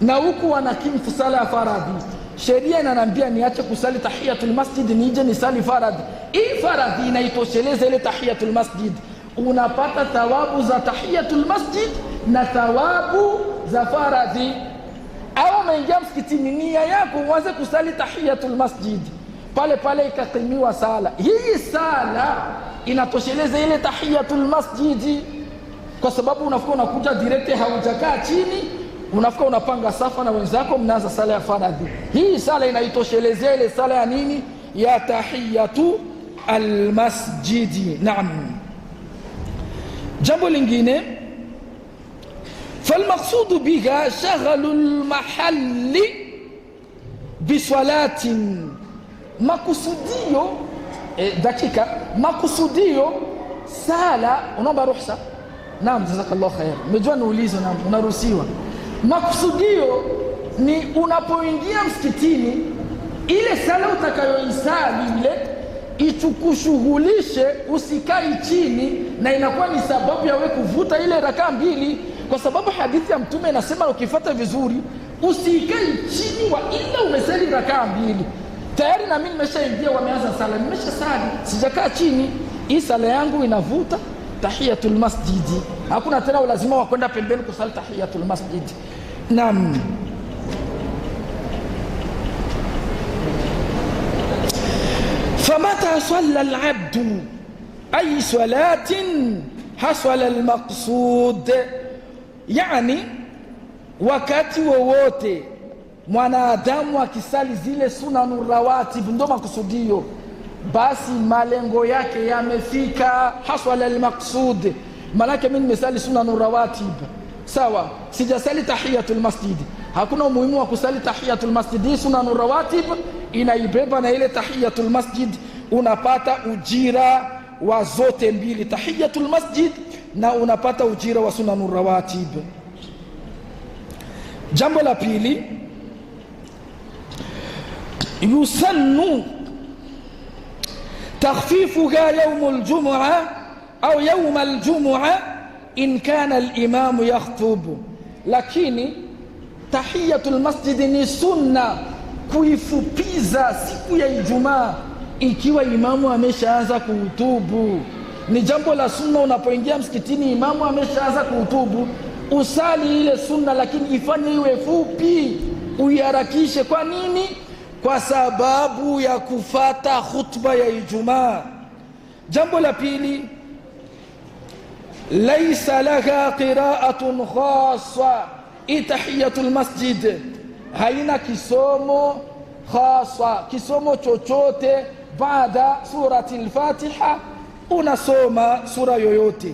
na huku wanakimu sala ya faradhi, sheria inaniambia niache kusali tahiyatul masjid nije nisali faradhi. Hii faradhi inaitosheleza ile tahiyatul masjid, unapata thawabu za tahiyatul masjid na thawabu za faradhi. Au umeingia msikitini nia yako uanze kusali tahiyatul masjid, pale pale ikakimiwa sala, hii sala inatosheleza ile tahiyatul masjid, kwa sababu unafika unakuja direct, haujakaa chini, unafika unapanga safa na wenzako mnaanza sala ya faradhi. Hii sala inaitoshelezea ile sala ya nini? Ya tahiyatu almasjidi. Naam. Jambo lingine, falmaqsudu biha shaghalu almahalli bisalatin, makusudio makusudio sala. Unaomba ruhusa? Naam, jazakallahu khair. Umejua niulize. Naam, unaruhusiwa. Makusudio ni unapoingia msikitini, ile sala utakayoisali ile itukushughulishe, usikai chini, na inakuwa ni sababu ya wewe kuvuta ile rakaa mbili, kwa sababu hadithi ya Mtume inasema, ukifuata vizuri, usikai chini wa ila umesali rakaa mbili. Tayari na mimi nimeshaingia, wameanza sala, nimeshasali, sijakaa chini, hii sala yangu inavuta tahiyatul masjidi. Hakuna tena lazima wa kwenda pembeni kusali tahiyatul masjidi. Naam. famata salla al-abdu ay salatin hasala al-maqsud, yani wakati wowote mwanadamu akisali zile sunanu rawatib, ndo makusudio, basi malengo yake yamefika. Hasala al-maqsud, manake mimi nimesali sunanu rawatib, sawa, sijasali tahiyatul masjid. Hakuna umuhimu wa kusali tahiyatul masjid. Sunanu rawatib inaibeba na ile tahiyatul masjid, unapata ujira wa zote mbili, tahiyatul masjid na unapata ujira wa sunanu rawatib. Jambo la pili, yusannu takhfifuha yawm al-jum'a au yawm al-jum'a in kana al-imam yakhutubu, lakini tahiyatul masjid ni sunna kuifupiza siku ya Ijumaa ikiwa imamu ameshaanza kuhutubu. Ni jambo la sunna, unapoingia msikitini imamu ameshaanza kuhutubu, usali ile sunna, lakini ifanye iwe fupi, uiharakishe. Kwa nini? Kwa sababu ya kufata khutba ya Ijumaa. Jambo la pili, laysa laha qira'atun khassa, tahiyatul masjid haina kisomo khassa, kisomo chochote baada surati al-Fatiha, unasoma sura yoyote.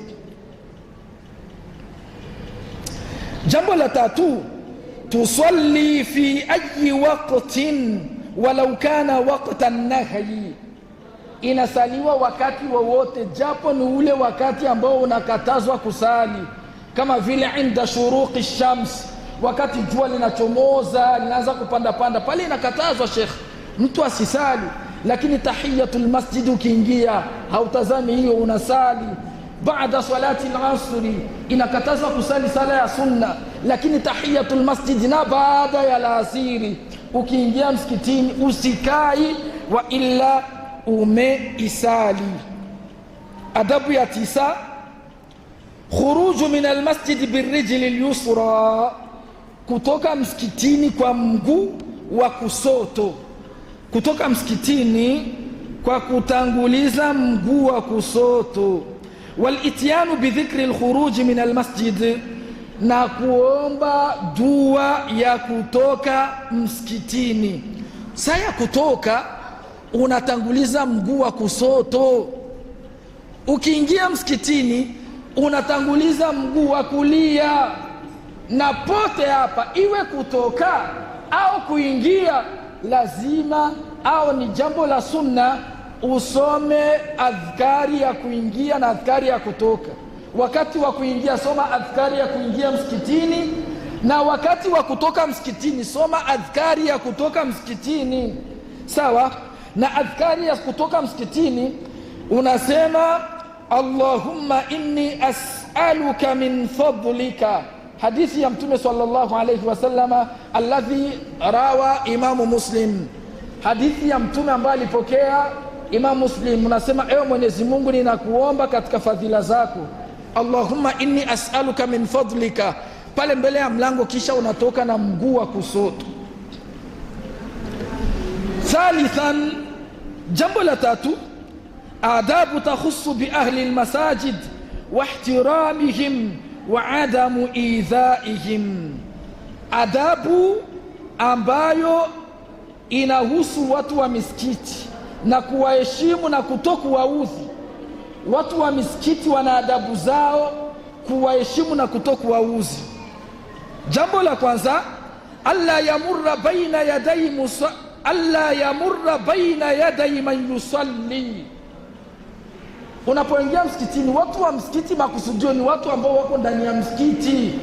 Jambo la tatu, tusalli fi ayi waqtin walau kana waqtan nahyi, inasaliwa wakati wowote, japo ni ule wakati ambao unakatazwa kusali, kama vile inda shuruqi shams, wakati jua linachomoza linaanza kupanda panda, pale inakatazwa Sheikh mtu asisali. Lakini tahiyatul masjid ukiingia hautazami hiyo, unasali. Baada salati al-asri inakatazwa kusali sala ya sunna, lakini tahiyatul masjid na baada ya alasiri ukiingia msikitini usikai, wa illa umeisali. Adabu ya tisa, khuruju min al-masjid birrijli al-yusra, kutoka msikitini kwa mguu wa kusoto, kutoka msikitini kwa kutanguliza mguu wa kusoto. Wal-ityanu bidhikri al-khuruj min al-masjid, na kuomba dua ya kutoka msikitini. Saya kutoka unatanguliza mguu wa kusoto, ukiingia msikitini unatanguliza mguu wa kulia, na pote hapa iwe kutoka au kuingia, lazima au ni jambo la sunna usome adhkari ya kuingia na adhkari ya kutoka. Wakati wa kuingia soma adhkari ya kuingia msikitini, na wakati wa kutoka msikitini soma adhkari ya kutoka msikitini, sawa. Na adhkari ya kutoka msikitini unasema Allahumma inni as'aluka min fadlika, hadithi ya Mtume sallallahu alayhi wasallama alladhi rawa Imamu Muslim, hadithi ya Mtume ambaye alipokea Imam Muslim. Unasema ewe Mwenyezi Mungu, ninakuomba katika fadhila zako, Allahumma inni as'aluka min fadlika, pale mbele ya mlango, kisha unatoka na mguu wa kusoto. Thalithan, jambo la tatu, adabu takhussu bi ahli almasajid wa ihtiramihim wa adamu idhaihim, adabu ambayo inahusu watu wa misikiti na kuwaheshimu na kutokuwaudhi. Watu wa misikiti wana adabu zao, kuwaheshimu na kutokuwaudhi. Jambo la kwanza, alla yamurra baina yaday man yusalli. Unapoingia msikitini, watu wa msikiti makusudio ni watu ambao wako ndani ya msikiti.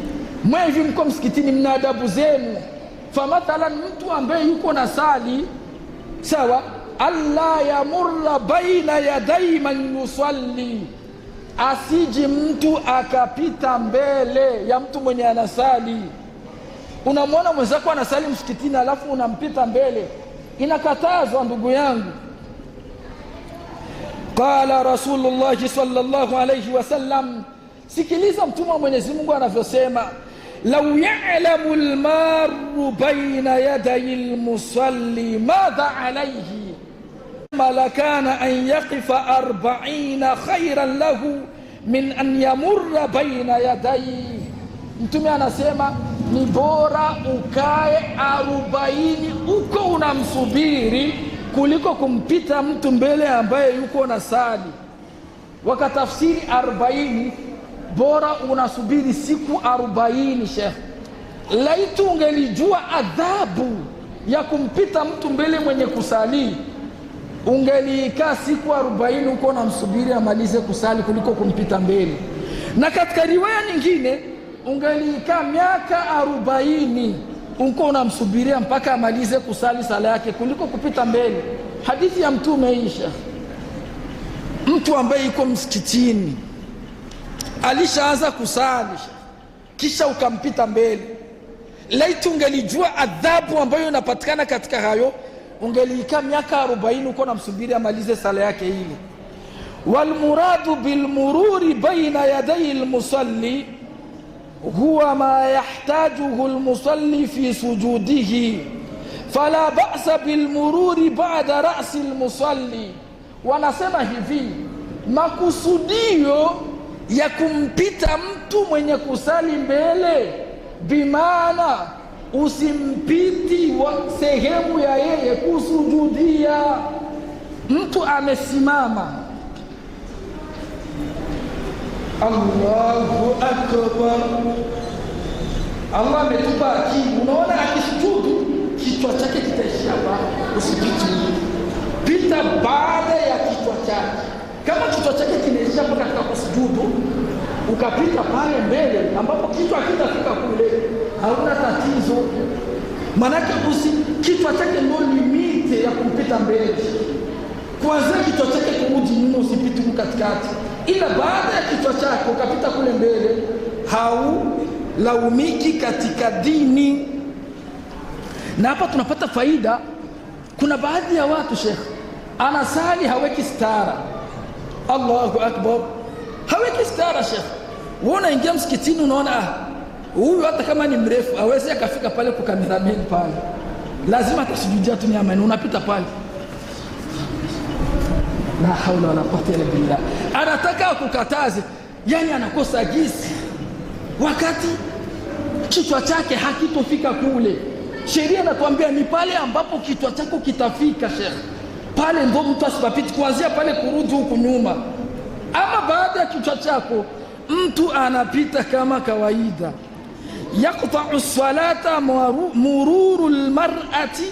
Mwe hivi mko msikitini, mna adabu zenu. Famathalan, mtu ambaye yuko na sali, sawa, alla yamurra baina yaday man yusalli, asiji mtu akapita mbele ya mtu mwenye anasali. Unamwona mwenzako anasali msikitini alafu unampita mbele, inakatazwa ndugu yangu. Qala Rasulullah sallallahu alayhi wasallam, sikiliza mtume wa Mwenyezi Mungu anavyosema, law ya'lamu almaru baina yaday almusalli madha alayhi malakana an yaqifa 40 khayran lahu min an yamurra baina yadayhi. Mtume anasema ni bora ukae 40 uko unamsubiri kuliko kumpita mtu mbele ambaye yuko na sali. Wakatafsiri 40, bora unasubiri siku 40. Sheikh, laitu ungelijua adhabu ya kumpita mtu mbele mwenye kusali, ungelikaa siku 40 uko unamsubiri amalize kusali kuliko kumpita mbele. Na katika riwaya nyingine, ungelikaa miaka 40 uko unamsubiria mpaka amalize kusali sala yake kuliko kupita mbele. Hadithi ya mtume isha. Mtu ambaye yuko msikitini alishaanza kusali kisha ukampita mbele, laiti ungelijua adhabu ambayo inapatikana katika hayo, ungelikaa miaka 40 uko unamsubiri amalize sala yake ile. Walmuradu bilmururi baina yaday almusalli huwa ma yahtajuhu almusalli fi sujudihi fala ba'sa bilmururi ba'da ra'si almusalli. Wanasema hivi, makusudio ya kumpita mtu mwenye kusali mbele, bimaana usimpiti wa sehemu ya yeye kusujudia. Mtu amesimama, Allahu akbar, Allah ametupa akili. Unaona akisujudu kichwa chake kitaishia hapa, usipite, pita baada ya kichwa chake. Kama kichwa chake kinaishia hapa katika kusujudu, ukapita pale mbele ambapo kichwa kitafika kule, hauna tatizo. Manake kichwa chake ndio limite ya kumpita mbele. Kuanzia kichwa chake kurudi nyuma, usipite katikati, ila baada ya kichwa chake ukapita kule mbele, haulaumiki katika dini. Na hapa tunapata faida. Kuna baadhi ya watu Sheikh, anasali haweki stara. Allahu akbar, haweki stara Sheikh. Wewe unaingia msikitini unaona huyu hata kama ni mrefu hawezi akafika pale kwa cameraman pale, lazima atasujudia tu nyama, unapita pale. La haula wala quwwata illa billah. Anataka kukataze, yani anakosa gisi, wakati kichwa chake hakitofika kule. Sheria inatuambia ni pale ambapo kichwa chako kitafika Sheikh, pale ndio mtu asipapiti, kuanzia pale kurudi huku nyuma. Ama baada ya kichwa chako mtu anapita kama kawaida. Yaqta'u as-salata mururu al-mar'ati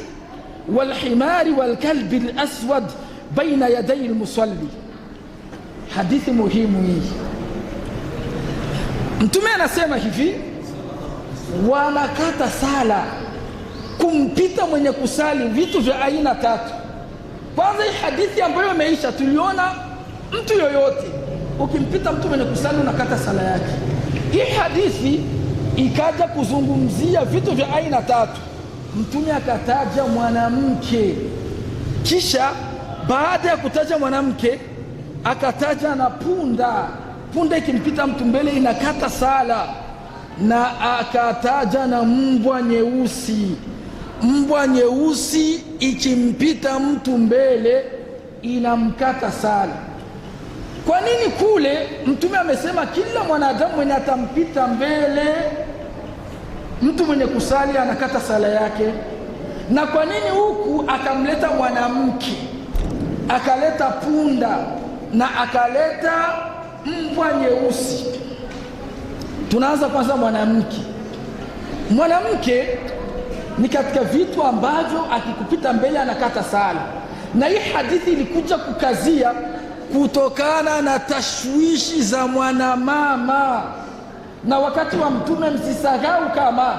wal-himari wal-kalbi al-aswad baina yaday al-musalli. Hadithi muhimu hii. Mtume anasema hivi, wanakata sala kumpita mwenye kusali vitu vya aina 3. Kwanza, hii hadithi ambayo imeisha, tuliona mtu yoyote ukimpita mtu mwenye kusali unakata sala yake. Hii hadithi ikaja kuzungumzia vitu vya aina 3. Mtume akataja mwanamke, kisha baada ya kutaja mwanamke akataja na punda. Punda ikimpita mtu mbele inakata sala, na akataja na mbwa nyeusi. Mbwa nyeusi ikimpita mtu mbele inamkata sala. Kwa nini kule Mtume amesema kila mwanadamu mwenye atampita mbele mtu mwenye kusali anakata sala yake, na kwa nini huku akamleta mwanamke? akaleta punda na akaleta mbwa nyeusi. Tunaanza kwanza mwanamke. Mwanamke ni katika vitu ambavyo akikupita mbele anakata sala, na hii hadithi ilikuja kukazia kutokana na tashwishi za mwanamama. Na wakati wa Mtume, msisahau kama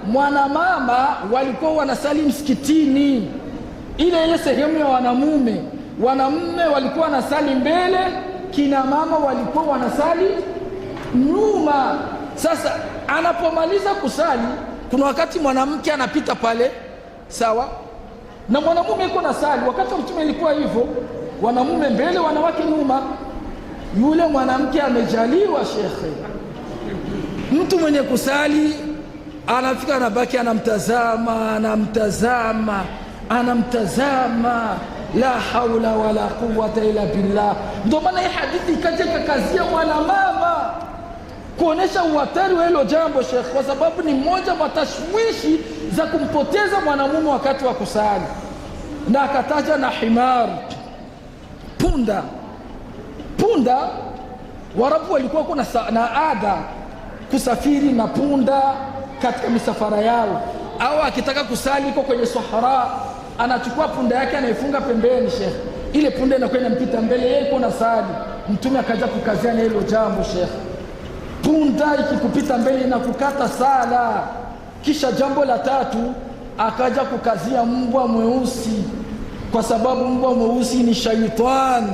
mwanamama walikuwa wanasali msikitini, ile sehemu ya wanamume. Wanamume walikuwa wanasali mbele, kina mama walikuwa wanasali nyuma. Sasa anapomaliza kusali, kuna wakati mwanamke anapita pale, sawa, na mwanamume yuko na sali. Wakati wa Mtume ilikuwa hivyo, wanamume mbele, wanawake nyuma. Yule mwanamke amejaliwa shekhe, mtu mwenye kusali anafika, anabaki anamtazama, la haula wala quwwata illa billah. Ndio maana hii hadithi ikaja ikakazia mwanamama kuonesha uhatari wa hilo jambo shekhe, kwa sababu ni moja wa tashwishi za kumpoteza mwanamume wakati wa kusali. Na akataja na himar, punda. Warabu walikuwa kuna na ada kusafiri na punda katika misafara yao, au akitaka kusali iko kwenye sahara, anachukua punda yake anaifunga pembeni shekhe, ile punda inakuwa inampita mbele, yeye iko na sali. Mtume akaja kukazia na hilo jambo shekhe, punda ikikupita mbele inakukata sala. Kisha jambo la tatu akaja kukazia mbwa mweusi, kwa sababu mbwa mweusi ni shaitani,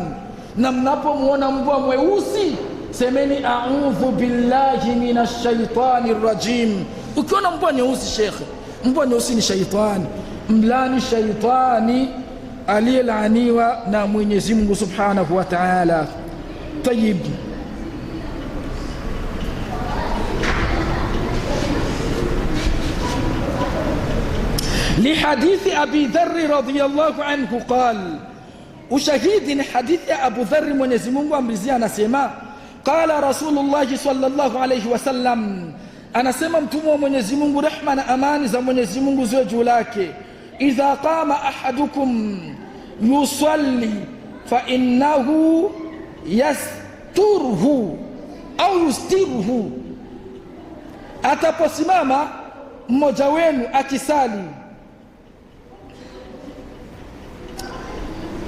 na mnapomwona mbwa mweusi semeni a'udhu billahi minash shaitani rajim. Ukiona mbwa nyeusi shekhe, mbwa nyeusi ni shaitani, mlani shaitani aliyelaaniwa na Mwenyezi Mungu Subhanahu wa Ta'ala. Tayib, لحديث أبي ذر رضي الله عنه قال، وشهيد حديث أبو ذر من يزمون ومرزيانا سيما، قال رسول الله صلى الله عليه وسلم، أنا سممتم من يزمون رحمة أمان زمن يزمون زوجولاك، إذا قام أحدكم يصلي فإنه يستره أو يستره. أتبسماما مجاوين akisali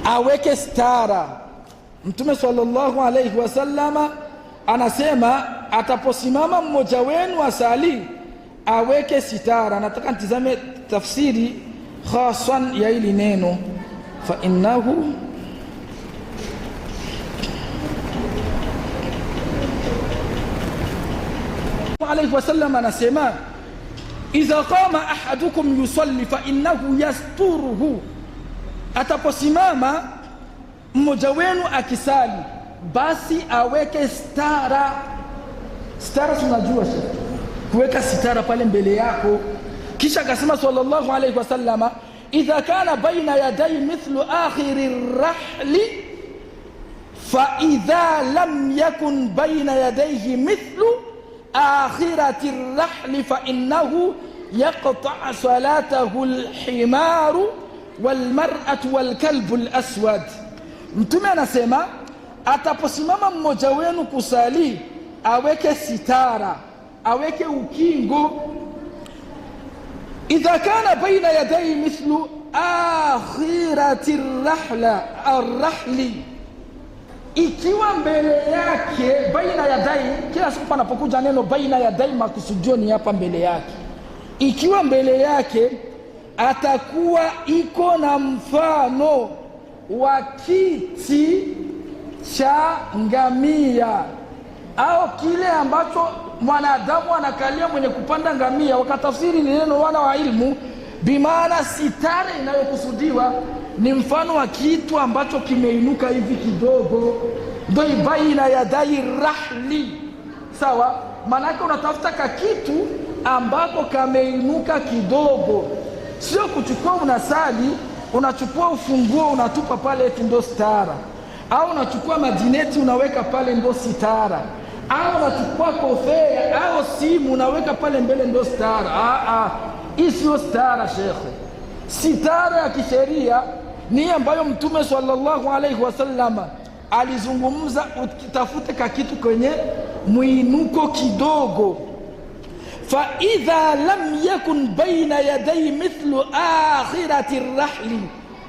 aweke stara. Mtume sallallahu alayhi wasallama anasema ataposimama mmoja wenu asali aweke sitara. Nataka nitizame tafsiri khasan ya hili neno, fa innahu alayhi wasallam anasema idha qama ahadukum yusalli fa innahu yasturuhu, ataposimama mmoja wenu akisali basi aweke stara. Stara tunajua kuweka sitara pale mbele yako. Kisha akasema sallallahu alayhi wasallama idha kana baina yaday mithlu akhiri rahli fa idha lam yakun baina yadayhi mithlu akhirati rahli fa innahu yaqta' salatahu alhimaru walmar'atu walkalbu alaswad. Mtume anasema ataposimama mmoja wenu kusali aweke sitara, aweke ukingo. idha kana baina yaday mithlu akhirati arrahli, ikiwa mbele yake baina yaday. Kila siku panapokuja neno baina yaday makusudio ni hapa mbele yake. Ikiwa mbele yake atakuwa iko na mfano wa kiti cha ngamia au kile ambacho mwanadamu anakalia mwenye kupanda ngamia. Wakatafsiri ni neno wana wa ilmu, bimaana sitara inayokusudiwa ni mfano wa kitu ambacho kimeinuka hivi kidogo, ndio baina yadai rahli. Sawa, maana unatafuta ka kitu ambako kameinuka kidogo, sio kuchukua unasali unachukua ufunguo unatupa pale eti ndo stara, au unachukua madineti unaweka pale ndo sitara, au unachukua kofia au simu unaweka pale mbele ndo stara. Hii sio stara shekhe. Sitara ya kisheria ni ambayo Mtume sallallahu alaihi wasallam alizungumza, utafute kakitu kwenye mwinuko kidogo. Fa idha lam yakun baina yaday mithlu akhirati rahli,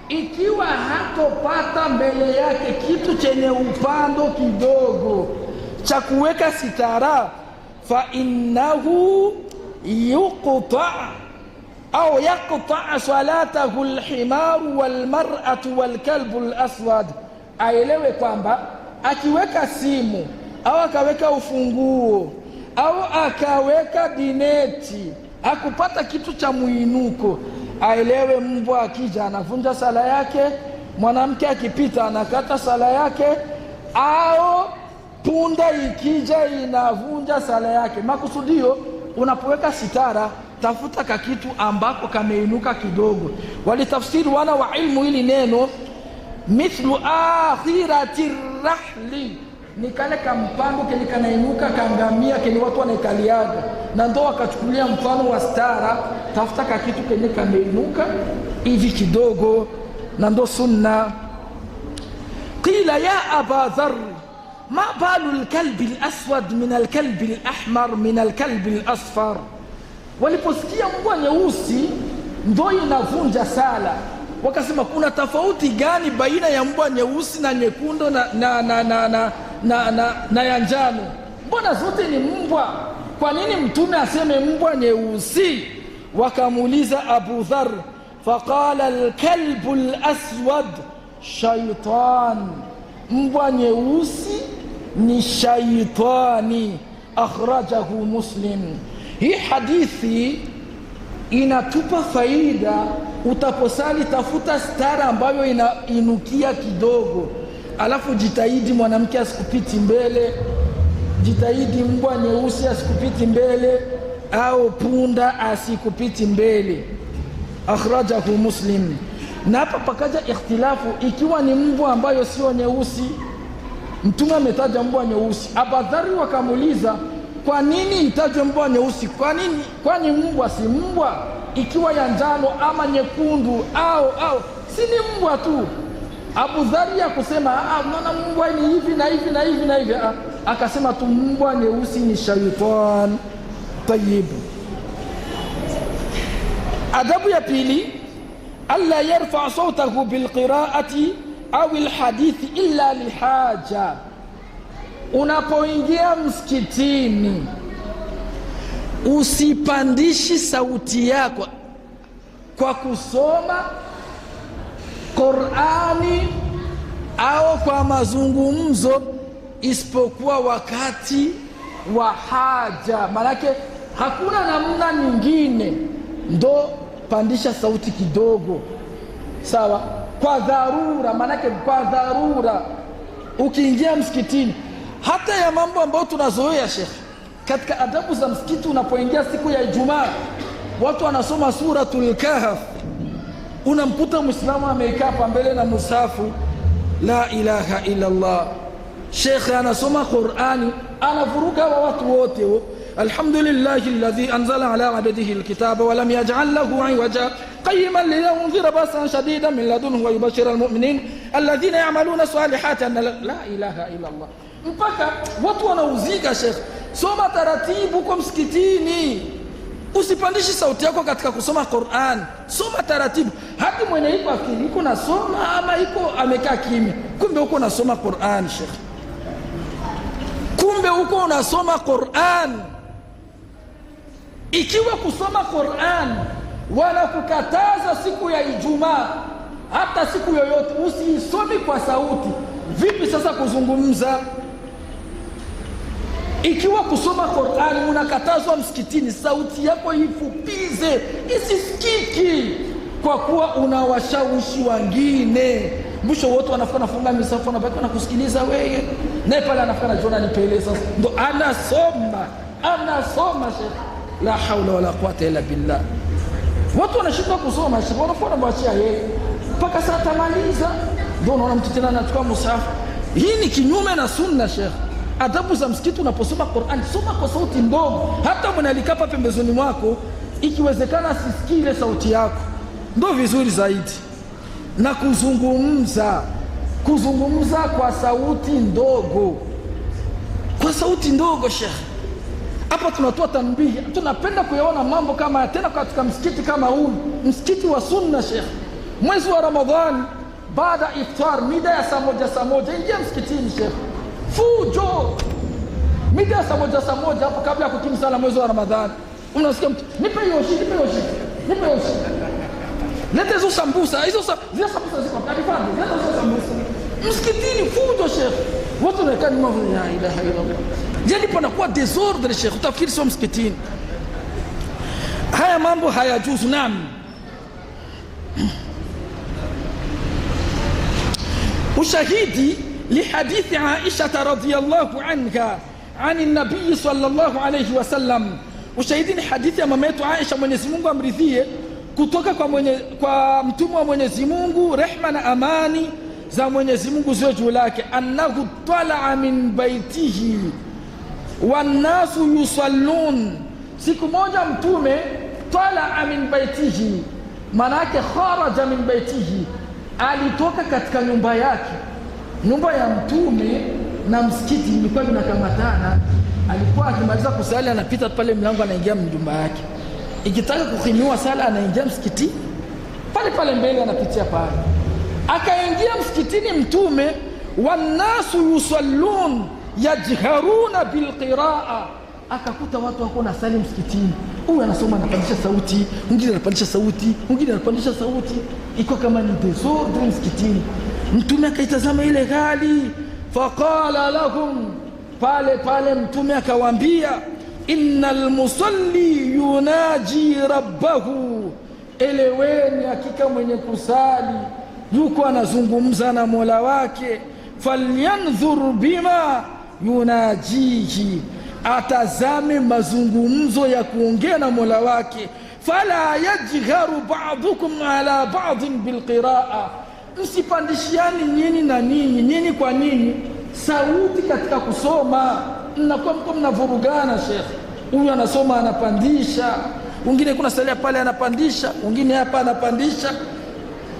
ikiwa hatopata mbele yake kitu chenye upando kidogo cha kuweka sitara, fa innahu yuqta au yaqta salatahu alhimaru walmar'atu walkalbu alaswad. Aelewe kwamba akiweka simu au akaweka ufunguo au akaweka dineti akupata kitu cha mwinuko, aelewe mbwa akija anavunja sala yake, mwanamke akipita anakata sala yake, au punda ikija inavunja sala yake. Makusudio, unapoweka sitara tafuta kakitu ambako kameinuka kidogo. Walitafsiri wana wa ilmu hili neno mithlu akhirati rahli, ni kale kampando kenye kanainuka kangamia kenye watu wanaikaliaga, na ndo wakachukulia mfano wa stara. Tafuta kakitu kenye kameinuka hivi kidogo, na ndo sunna. Qila ya Aba Dharr, ma balu alkalbi alaswad min alkalbi alahmar min alkalbi alasfar. Waliposikia mbwa nyeusi ndo inavunja sala, wakasema kuna tofauti gani baina ya mbwa nyeusi na nyekundu na ya njano? Mbona zote ni mbwa, kwa nini Mtume aseme mbwa nyeusi? Wakamuuliza Abu Dharr, faqala alkalbu alaswad shaytan, mbwa nyeusi ni shaytani. Akhrajahu Muslim. Hii hadithi inatupa faida. Utaposali tafuta stara ambayo inainukia kidogo, alafu jitahidi mwanamke asikupiti mbele, jitahidi mbwa nyeusi asikupiti mbele, au punda asikupiti mbele. Akhrajahu Muslim. Na hapa pakaja ikhtilafu, ikiwa ni mbwa ambayo sio nyeusi. Mtume ametaja mbwa nyeusi. Abu Dharr wakamuuliza, kwa nini itajwe mbwa nyeusi? Kwani mbwa si mbwa? Ikiwa ya njano ama nyekundu au si ni mbwa tu? Abu Dharr akusema unaona mbwa ni hivi na hivi na hivi na hivi, akasema tu mbwa nyeusi ni shaytan. Tayyib. Adabu ya pili, alla yarfa sawtahu bilqira'ati au alhadithi illa lihaja. Unapoingia msikitini usipandishi sauti yako kwa kusoma Qur'ani au kwa mazungumzo, isipokuwa wakati wa haja. Manake hakuna namna nyingine, ndo pandisha sauti kidogo, sawa? Kwa dharura, manake kwa dharura ukiingia msikitini. Hata ya mambo ambayo tunazoea Sheikh, katika adabu za msikiti, unapoingia siku ya Ijumaa watu wanasoma suratul Kahf, unamkuta Muislamu amekaa pambele na musafu, la ilaha illa Allah, Sheikh anasoma Qur'ani, anavuruga wa watu wote. Alhamdulillahi alladhi anzala ala abdihi alkitaba wa lam yaj'al lahu iwaja qayyiman liyunzira basan shadidan min ladunhu wa yubashshira almu'minin alladhina ya'maluna salihati anna la ilaha illa Allah. Mpaka watu wanauzika Sheikh. Soma taratibu kwa msikitini, usipandishi sauti yako katika kusoma Qur'an. Soma taratibu. Hata mwenye iko akili iko nasoma ama iko amekaa kimya, kumbe uko nasoma Qur'an Sheikh, kumbe uko unasoma Qur'an. Ikiwa kusoma Qur'an wanakukataza siku ya Ijumaa, hata siku yoyote usiisomi kwa sauti, vipi sasa kuzungumza? Ikiwa kusoma Qur'an unakatazwa msikitini, sauti yako ifupize, isisikiki, kwa kuwa unawashawishi wengine. Mwisho wote wanafika nafunga misafu na baki na kusikiliza wewe, naye pale anafika na jona nipele. Sasa ndo anasoma Sheikh, la haula wala quwwata illa billah. Watu wanashindwa kusoma Sheikh, wanafona mwachia yeye mpaka saa tamaliza, ndio unaona mtu tena anachukua musafu. Hii ni kinyume na sunna Sheikh. Adabu za msikiti, unaposoma Qur'an soma kwa sauti ndogo, hata mnalikapa pembezoni mwako, ikiwezekana asisikii ile sauti yako, ndio vizuri zaidi. na kuzungumza kwa sauti ndogo, kwa sauti ndogo. Sheikh, hapa tunatoa tanbihi, tunapenda kuyaona mambo kama tena katika msikiti kama huu, msikiti wa sunna. Sheikh, mwezi wa Ramadhani baada iftar mida ya saa moja ingia msikitini. Sheikh, fujo mida ya saa moja hapo kabla ya kukimu sala mwezi wa Ramadhani, unasikia mtu nipe yoshi, leta hizo sambusa, zile sambusa ziko kadifani, leta hizo sambusa msikitini. Fujo Sheikh, watu wanakaa nyuma, la ilaha illa Allah. Yani panakuwa desordre Sheikh, utafikiri sio msikitini. Haya mambo hayajuzu. Naam, ushahidi lihadithi Aisha radhiyallahu anha ani nabii sallallahu alayhi wasallam, ushahidi ni hadithi ya mama yetu Aisha, Mwenyezi Mungu amridhie, kutoka kwa mtume wa Mwenyezi Mungu, rehma na amani za Mwenyezi Mungu ziwe juu lake, annahu talaa min baitihi wannasu yusallun. Siku moja mtume talaa min baitihi, manake kharaja min baitihi, alitoka katika nyumba yake. Nyumba ya mtume na msikiti ilikuwa vinakamatana. Alikuwa akimaliza kusali anapita pale mlango, anaingia nyumba yake. Ikitaka kuhimiwa sala anaingia msikiti pale mbele, anapitia pale. Akaingia msikitini mtume, wannasu yusallun yajharuna bilqiraa, akakuta watu wako na sali msikitini. Huyu anasoma anapandisha sauti, mwingine anapandisha sauti, mwingine anapandisha sauti, iko kama ni desordre msikitini. Mtume akaitazama ile hali, faqala lahum, pale mtume akawaambia, innal musalli yunaji rabbahu, eleweni hakika mwenye kusali yuko anazungumza na Mola wake. Falyanzur bima yunajihi, atazame mazungumzo ya kuongea na Mola wake. Fala yajharu ba'dukum ala ba'din bilqiraa, msipandishiani nyinyi na nyinyi kwa nyinyi sauti katika kusoma, mnakuwa mko mnavurugana. Sheikh, huyu anasoma anapandisha, mwingine kuna salia pale anapandisha, mwingine hapa anapandisha.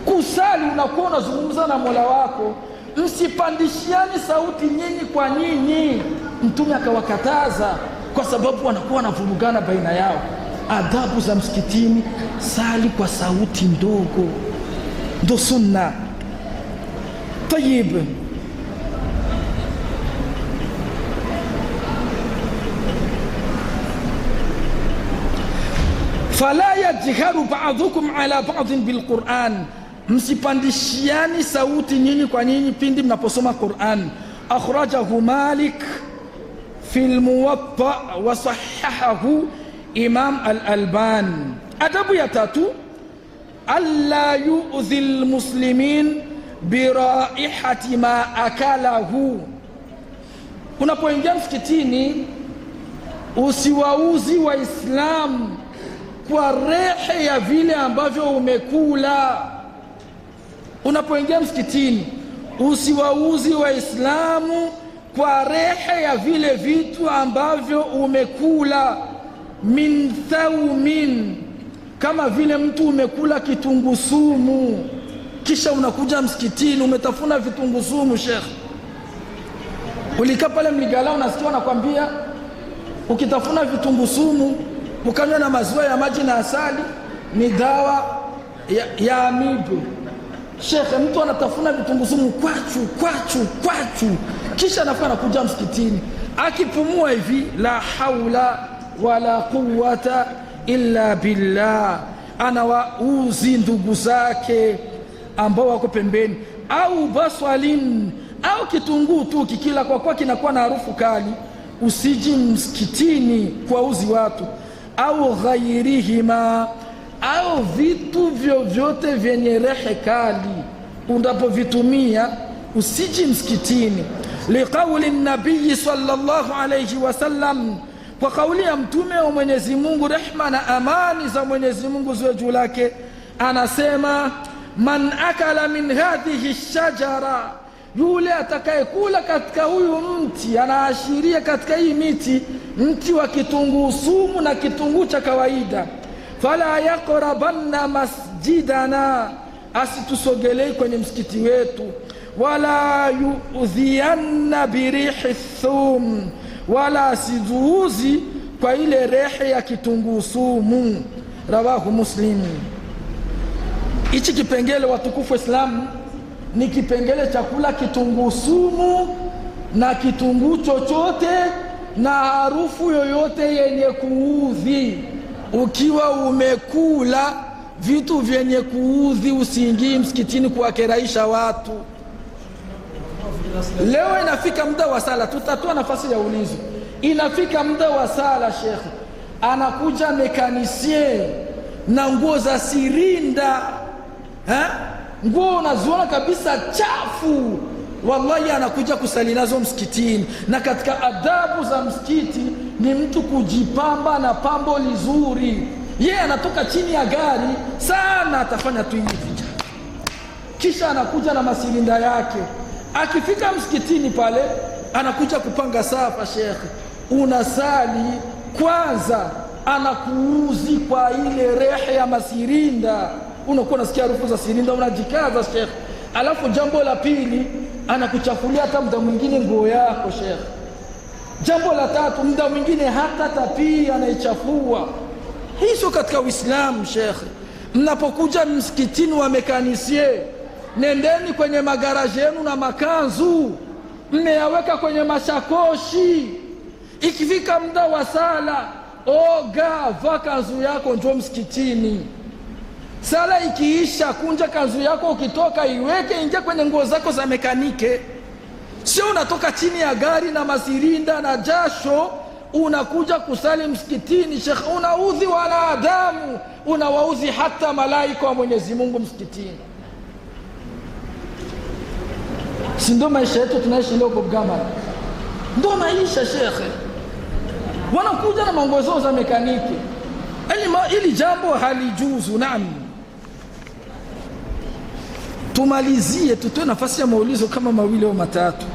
Kusali unakuwa unazungumza na Mola wako, msipandishiani sauti nyinyi kwa nyinyi. Mtume akawakataza kwa sababu wanakuwa wanavurugana baina yao. Adabu za msikitini, sali kwa sauti ndogo, ndo sunna. Tayib, fala yajharu ba'dukum ala ba'din bilquran, msipandishiani sauti nyinyi kwa nyinyi pindi mnaposoma Qur'an. Akhrajahu Malik fi al-Muwatta wa sahahahu Imam al-Albani. Adabu ya tatu, alla yu'dhi al-muslimin biraihati ma akalahu, unapoingia msikitini usiwauzi Waislamu kwa rehe ya vile ambavyo umekula. Unapoingia msikitini usiwauzi Waislamu kwa rehe ya vile vitu ambavyo umekula. Min thaumin, kama vile mtu umekula kitungusumu kisha unakuja msikitini umetafuna vitungusumu. Sheikh, ulikaa pale Mligala, unasikia wanakwambia ukitafuna vitungusumu ukanywa na maziwa ya maji na asali ni dawa ya amibe. Sheikh, mtu anatafuna vitungusumu kwachu kisha anafika anakuja msikitini akipumua hivi, la haula wala quwwata illa billah, anawauzi ndugu zake ambao wako pembeni. Au baswalin, au kitunguu tu kikila kwa kinakuwa na harufu kali, usiji msikitini kuwauzi watu. Au ghairihima, au vitu vyovyote vyenye rehe kali unapovitumia usiji msikitini. Liqauli nabii sallallahu alayhi wasallam, kwa kauli ya mtume wa Mwenyezi Mungu, rehma na amani za Mwenyezi Mungu ziwe juu lake, anasema, man akala min hadhihi shajara, yule atakayekula katika huyu mti, anaashiria katika hii miti, mti wa kitunguu sumu na kitunguu cha kawaida, fala yaqrabanna masjidana, asitusogelei kwenye msikiti wetu. Wala yuudhianna birihi thum, wala asizuuzi kwa ile rehe ya kitunguu sumu. Rawahu Muslim. Hichi kipengele watukufu Islamu ni kipengele cha kula kitunguu sumu na kitunguu chochote na harufu yoyote yenye kuudhi. Ukiwa umekula vitu vyenye kuudhi, usiingii msikitini kuwakeraisha watu. Leo inafika muda wa sala, tutatoa nafasi ya ulizo. Inafika muda wa sala, shekhi anakuja mekanisie na nguo za sirinda, nguo unaziona kabisa chafu, wallahi anakuja kusali nazo msikitini. Na katika adabu za msikiti ni mtu kujipamba na pambo lizuri. Yeye anatoka chini ya gari sana, atafanya tu hivi, kisha anakuja na masilinda yake. Akifika msikitini pale anakuja kupanga safa. Shekhi unasali kwanza, anakuuzi kwa ile rehe ya masirinda, unakuwa unasikia harufu za sirinda, unajikaza shekhi. Alafu jambo la pili, anakuchafulia hata muda mwingine nguo yako shekhi. Jambo la tatu, muda mwingine hata tapii anaichafua. Hizo katika Uislamu shekhi. Mnapokuja msikitini wa mekanisie, nendeni kwenye magaraje yenu na makanzu mmeyaweka kwenye mashakoshi. Ikifika muda wa sala, oga, vaa kanzu yako, njoo msikitini. Sala ikiisha, kunja kanzu yako, ukitoka iweke, ingia kwenye nguo zako za mekanike. Sio unatoka chini ya gari na masirinda na jasho unakuja kusali msikitini. Sheikh, unaudhi wanadamu, unawaudhi hata malaika wa Mwenyezi Mungu msikitini. Si ndo maisha yetu tunaishi leo kwa Bugama? Ndo maisha shekhe. Wanakuja na mangozo za mekaniki. Ili jambo halijuzu. Naam. Tumalizie, tutoe nafasi ya maulizo kama mawili au matatu.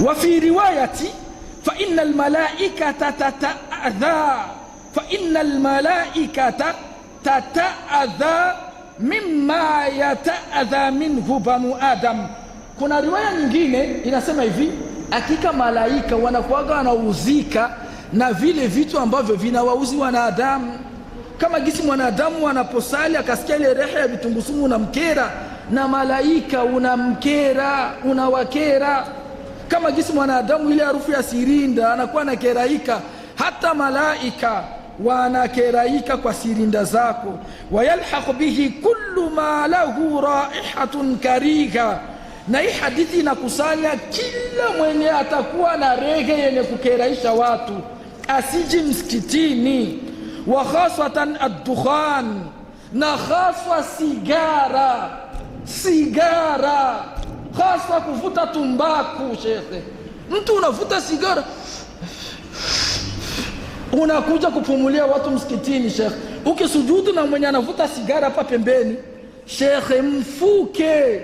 وفي رواية فإن الملائكة تتأذى مما يتأذى منه بنو آدم. Kuna riwaya nyingine inasema hivi, hakika malaika wanakuwaga wanauzika na vile vitu ambavyo vinawauzi wanadamu. Kama gisi mwanadamu wanaposali akasikia ile rehe ya vitungusumu unamkera, na malaika unamkera, unawakera. Kama gisi mwanadamu ile harufu ya sirinda anakuwa anakeraika, hata malaika wanakeraika kwa sirinda zako. Wayalhaq bihi kullu ma lahu raihatun kariha. Na hii hadithi inakusanya kila mwenye atakuwa na rege yenye kukeraisha watu asiji msikitini. Wa khasatan ad-dukhan, na khaswa sigara, khaswa kuvuta tumbaku. Shekhe, mtu unavuta sigara unakuja kupumulia watu msikitini. Shekhe, ukisujudu na mwenye anavuta sigara hapa pembeni, shekhe, mfuke.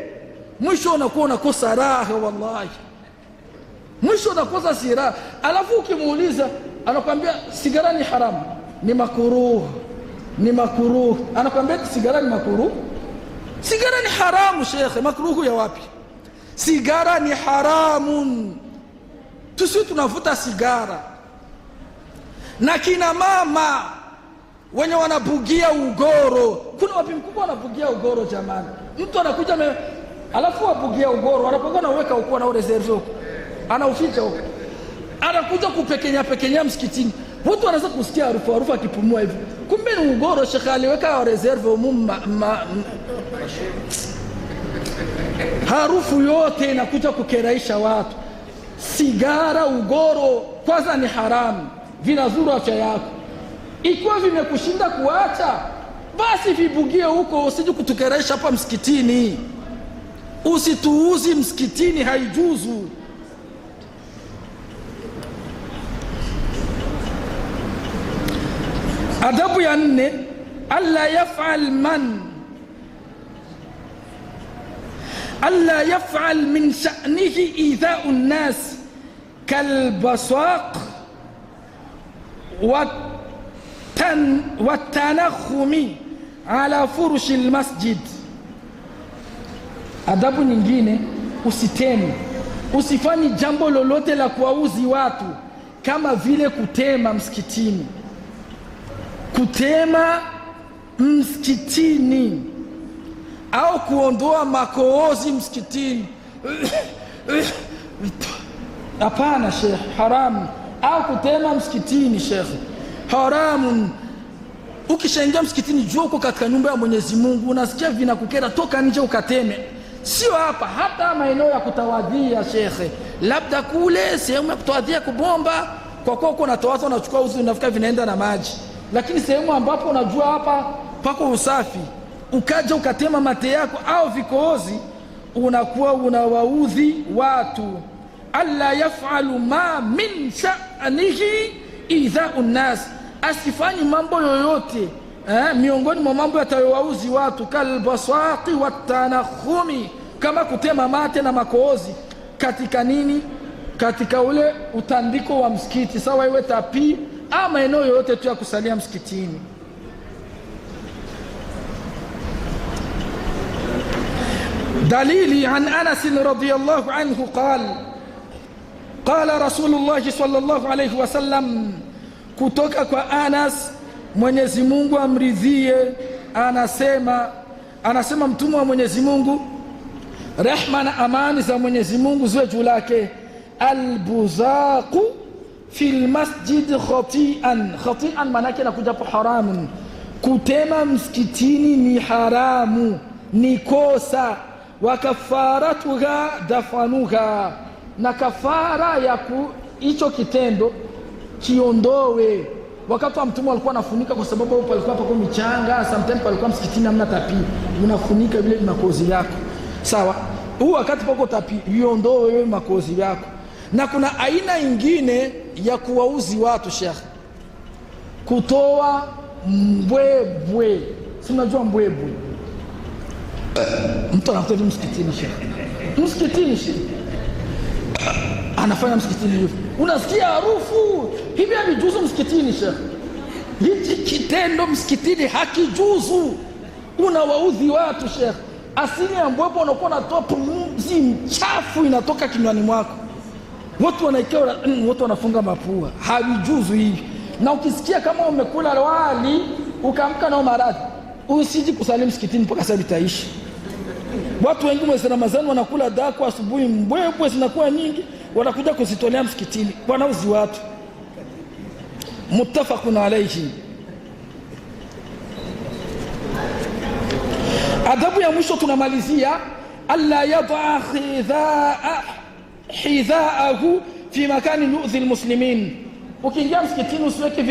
Mwisho unakuwa unakosa raha, wallahi mwisho unakosa siraha. Alafu ukimuuliza anakuambia sigara ni haramu, ni makruh. Anakuambia sigara ni makruh. Sigara ni haramu shekhe, makruhu ya wapi? Sigara ni haramun. Tusi tunavuta sigara. Na kina mama wenye wanabugia ugoro, kuna wapi mkubwa wanabugia ugoro jamani? Mtu anakuja alafu wabugia ugoro, anapokuwa anaweka huko na reserve huko, anauficha huko, anakuja kupekenya msikitini. Watu wanaanza kusikia harufu akipumua hivi, kumbe ni ugoro. Shekhe aliweka reserve harufu yote inakuja kukeraisha watu. Sigara, ugoro kwanza ni haramu, vinazuru afya yako. Ikiwa vimekushinda kuacha, basi vibugie huko, usije kutukeraisha hapa msikitini. Usituuzi msikitini, haijuzu. Adabu ya 4, alla yaf'al min sha'nihi idha'u an-nas kalbasaq watanakhumi ala furushi almasjid. Adabu nyingine, usiteme, usifanye jambo lolote la kuwauzi watu, kama vile kutema msikitini. Kutema msikitini au kuondoa makoozi msikitini, hapana Sheikh, haramu. Au kutema msikitini Sheikh, haramu. Ukishaingia msikitini, jua uko katika nyumba ya Mwenyezi Mungu, unasikia vinakukera, toka nje ukateme. Sio hapa, hata maeneo ya kutawadhia Sheikh, labda kule sehemu ya kutawadhia kubomba, kwa kuwa uko natawadha unachukua uzi unafika vinaenda na maji. Lakini sehemu ambapo unajua hapa pako usafi, ukaja ukatema mate yako au vikoozi, unakuwa unawaudhi watu. Alla yafalu ma min sha'nihi idha'u nnas, asifanyi mambo yoyote miongoni mwa mambo yatayowauzi watu, kalbasati watanakhumi, kama kutema mate na makoozi katika nini, katika ule utandiko wa msikiti, sawa iwe tapi ama eneo yoyote tu ya kusalia msikitini. Dalili, an Anas radhiyallahu anhu qala Rasulullah sallallahu alayhi wasallam, kutoka kwa Anas, Mwenyezi Mungu amridhie, anasema mtume wa Mwenyezi Mungu, rehma na amani za Mwenyezi Mungu ziwe juu lake, albuzaqu fil masjid khati'an, manake nakuja hapo haramun. Kutema msikitini ni haramu, ni kosa. Wa kafaratuha dafanuha, na kafara ya hicho kitendo kiondowe. Wakati wa mtume alikuwa anafunika, kwa sababu palikuwa pako michanga, sometimes palikuwa msikitini hamna tapi, unafunika vile makozi yako, sawa. Huu wakati pako tapi, iondoe wewe makozi yako. Na kuna aina ingine ya kuwauzi watu Sheikh, kutoa mbwebwe. Si unajua mbwebwe? Mtu anatoa msikitini Sheikh, msikitini Sheikh, anafanya msikitini hivi, unasikia harufu hivi, havijuzu msikitini Sheikh. Hichi kitendo msikitini hakijuzu, unawaudhi watu Sheikh. Asili ya mbwebwe unakuwa unatoa pumzi mchafu inatoka kinywani mwako, watu wanaikia, watu wanafunga mapua, havijuzu hivi. Na ukisikia kama umekula wali ukaamka na maradhi, usiji kusalimu msikitini mpaka saa itaishi. Watu wengi mwezi Ramadhani wanakula daku asubuhi, mbwebwe zinakuwa nyingi, wanakuja kuzitolea msikitini, wanauzi watu. Muttafaqun alayhi. Adabu ya mwisho tunamalizia, alla yad'a hidhaahu fi makani yu'dhi almuslimin. Ukiingia msikitini usiweke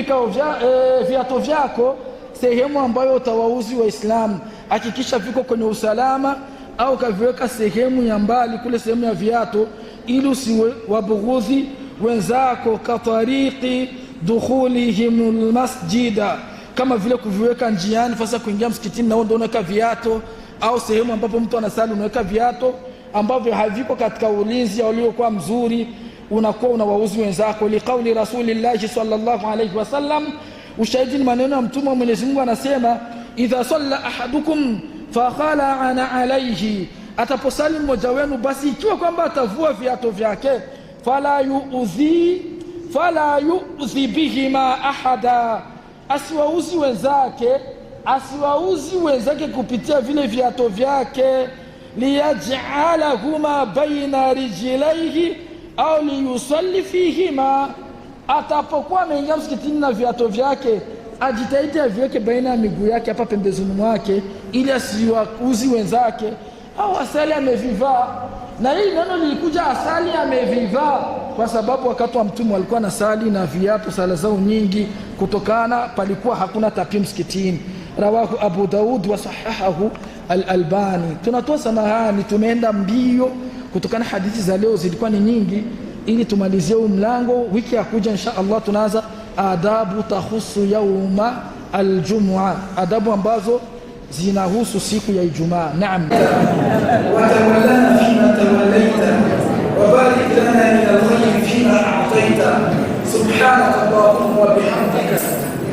viatu vyako sehemu ambayo utawauzi Waislamu. Hakikisha viko kwenye usalama, au kaviweka sehemu ya mbali kule, sehemu ya viatu, ili usiwabughudhi wenzako. Katariqi dukhulihim almasjida, kama vile kuviweka njiani fasa kuingia msikitini, na ndio unaweka viatu, au sehemu ambapo mtu anasali unaweka viatu ambavyo haviko katika ulinzi uliokuwa mzuri, unakuwa unawauzi wenzako. Liqauli Rasulillah sallallahu alayhi wasallam, ushahidi ni maneno ya mtume wa Mwenyezi Mungu, anasema idha salla ahadukum fakhala'ana alayhi, ataposali mmoja wenu, basi ikiwa kwamba atavua viatu vyake, fala yu'dhi bihima ahada, asiwauzi wenzake kupitia vile viatu vyake. Liyaj'alahuma baina rijlaihi au liyusalli fihima, atapokuwa ameingia msikitini na viatu vyake, ajitahidi aviweke baina ya miguu yake hapa pembezoni mwake, ili asiwauzi wenzake. Au asali amevivaa, na hii neno lilikuja asali amevivaa kwa sababu wakati wa mtume alikuwa na sali na viatu sala zao nyingi, kutokana palikuwa hakuna tapi msikitini. Rawahu Abu Daud wa sahahahu al-Albani. Tunatoa samahani, tumeenda mbio kutokana hadithi za leo zilikuwa ni nyingi, ili tumalizie mlango. Wiki ya kuja insha Allah tunaanza adabu tahusu yauma aljumua, adabu ambazo zinahusu siku ya Ijumaa. Naam. Wa tawallana fima tawallaita wa barik lana min alkhayri fima a'taita. سبحانك اللهم وبحمدك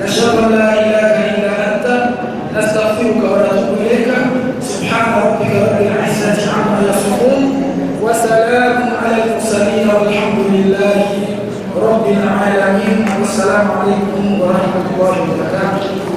نشهد أن لا إله إلا أنت نستغفرك ونتوب إليك. سبحان ربك رب العزة عما يصفون وسلام على المرسلين والحمد لله رب العالمين. والسلام عليكم ورحمة الله وبركاته.